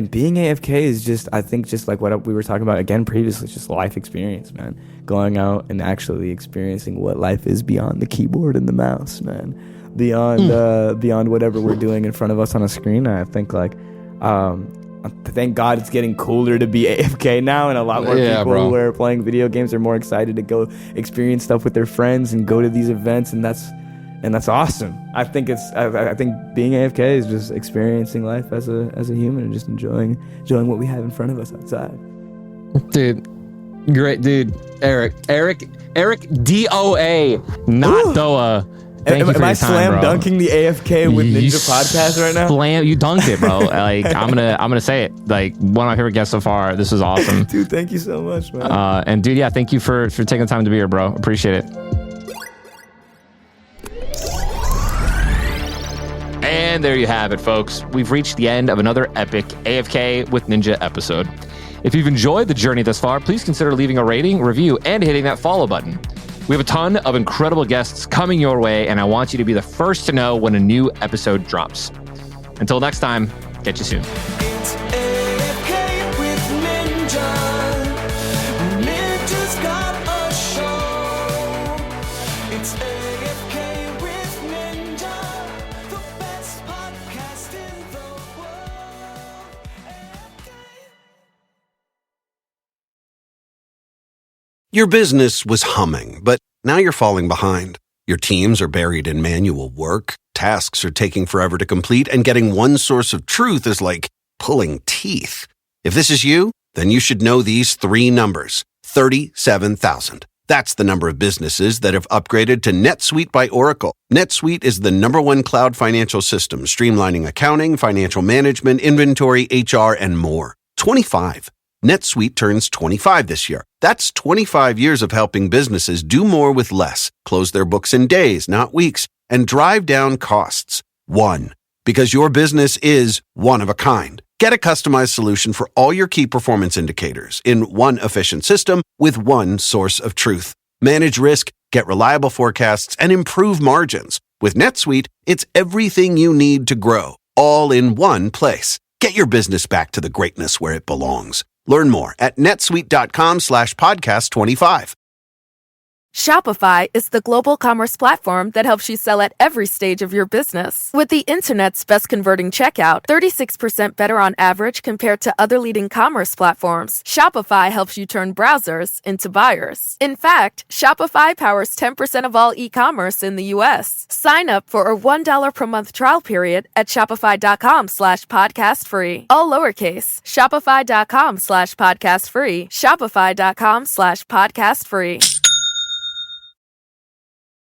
S7: being AFK is just like what we were talking about again previously, just life experience, man. Going out and actually experiencing what life is beyond the keyboard and the mouse, man. Beyond whatever we're doing in front of us on a screen. I think thank God it's getting cooler to be AFK now, and a lot more people who are playing video games are more excited to go experience stuff with their friends and go to these events, and that's awesome. I think being AFK is just experiencing life as a human and just enjoying what we have in front of us outside.
S3: Dude, great dude, EricDOA, not DOA.
S7: Am I slam dunking the AFK with Ninja podcast right now?
S3: You dunked it, bro. Like I'm gonna say it. Like one of my favorite guests so far. This was awesome,
S7: dude. Thank you so much, man.
S3: And dude, yeah, thank you for taking the time to be here, bro. Appreciate it. And there you have it, folks. We've reached the end of another epic AFK with Ninja episode. If you've enjoyed the journey thus far, please consider leaving a rating, review, and hitting that follow button. We have a ton of incredible guests coming your way, and I want you to be the first to know when a new episode drops. Until next time, catch you soon.
S9: It's AFK with Ninja. Ninja's got a show. It's AFK with Ninja, the best podcast in the world. AFK.
S8: Your business was humming, but now you're falling behind. Your teams are buried in manual work. Tasks are taking forever to complete, and getting one source of truth is like pulling teeth. If this is you, then you should know these three numbers: 37,000. That's the number of businesses that have upgraded to NetSuite by Oracle. NetSuite is the #1 cloud financial system, streamlining accounting, financial management, inventory, HR, and more. 25. NetSuite turns 25 this year. That's 25 years of helping businesses do more with less, close their books in days, not weeks, and drive down costs. 1. Because your business is one of a kind. Get a customized solution for all your key performance indicators in one efficient system with one source of truth. Manage risk, get reliable forecasts, and improve margins. With NetSuite, it's everything you need to grow, all in one place. Get your business back to the greatness where it belongs. Learn more at netsuite.com/podcast25.
S10: Shopify is the global commerce platform that helps you sell at every stage of your business. With the internet's best converting checkout, 36% better on average compared to other leading commerce platforms, Shopify helps you turn browsers into buyers. In fact, Shopify powers 10% of all e-commerce in the U.S. Sign up for a $1 per month trial period at shopify.com/podcast-free. All lowercase, shopify.com/podcast-free, shopify.com/podcast-free.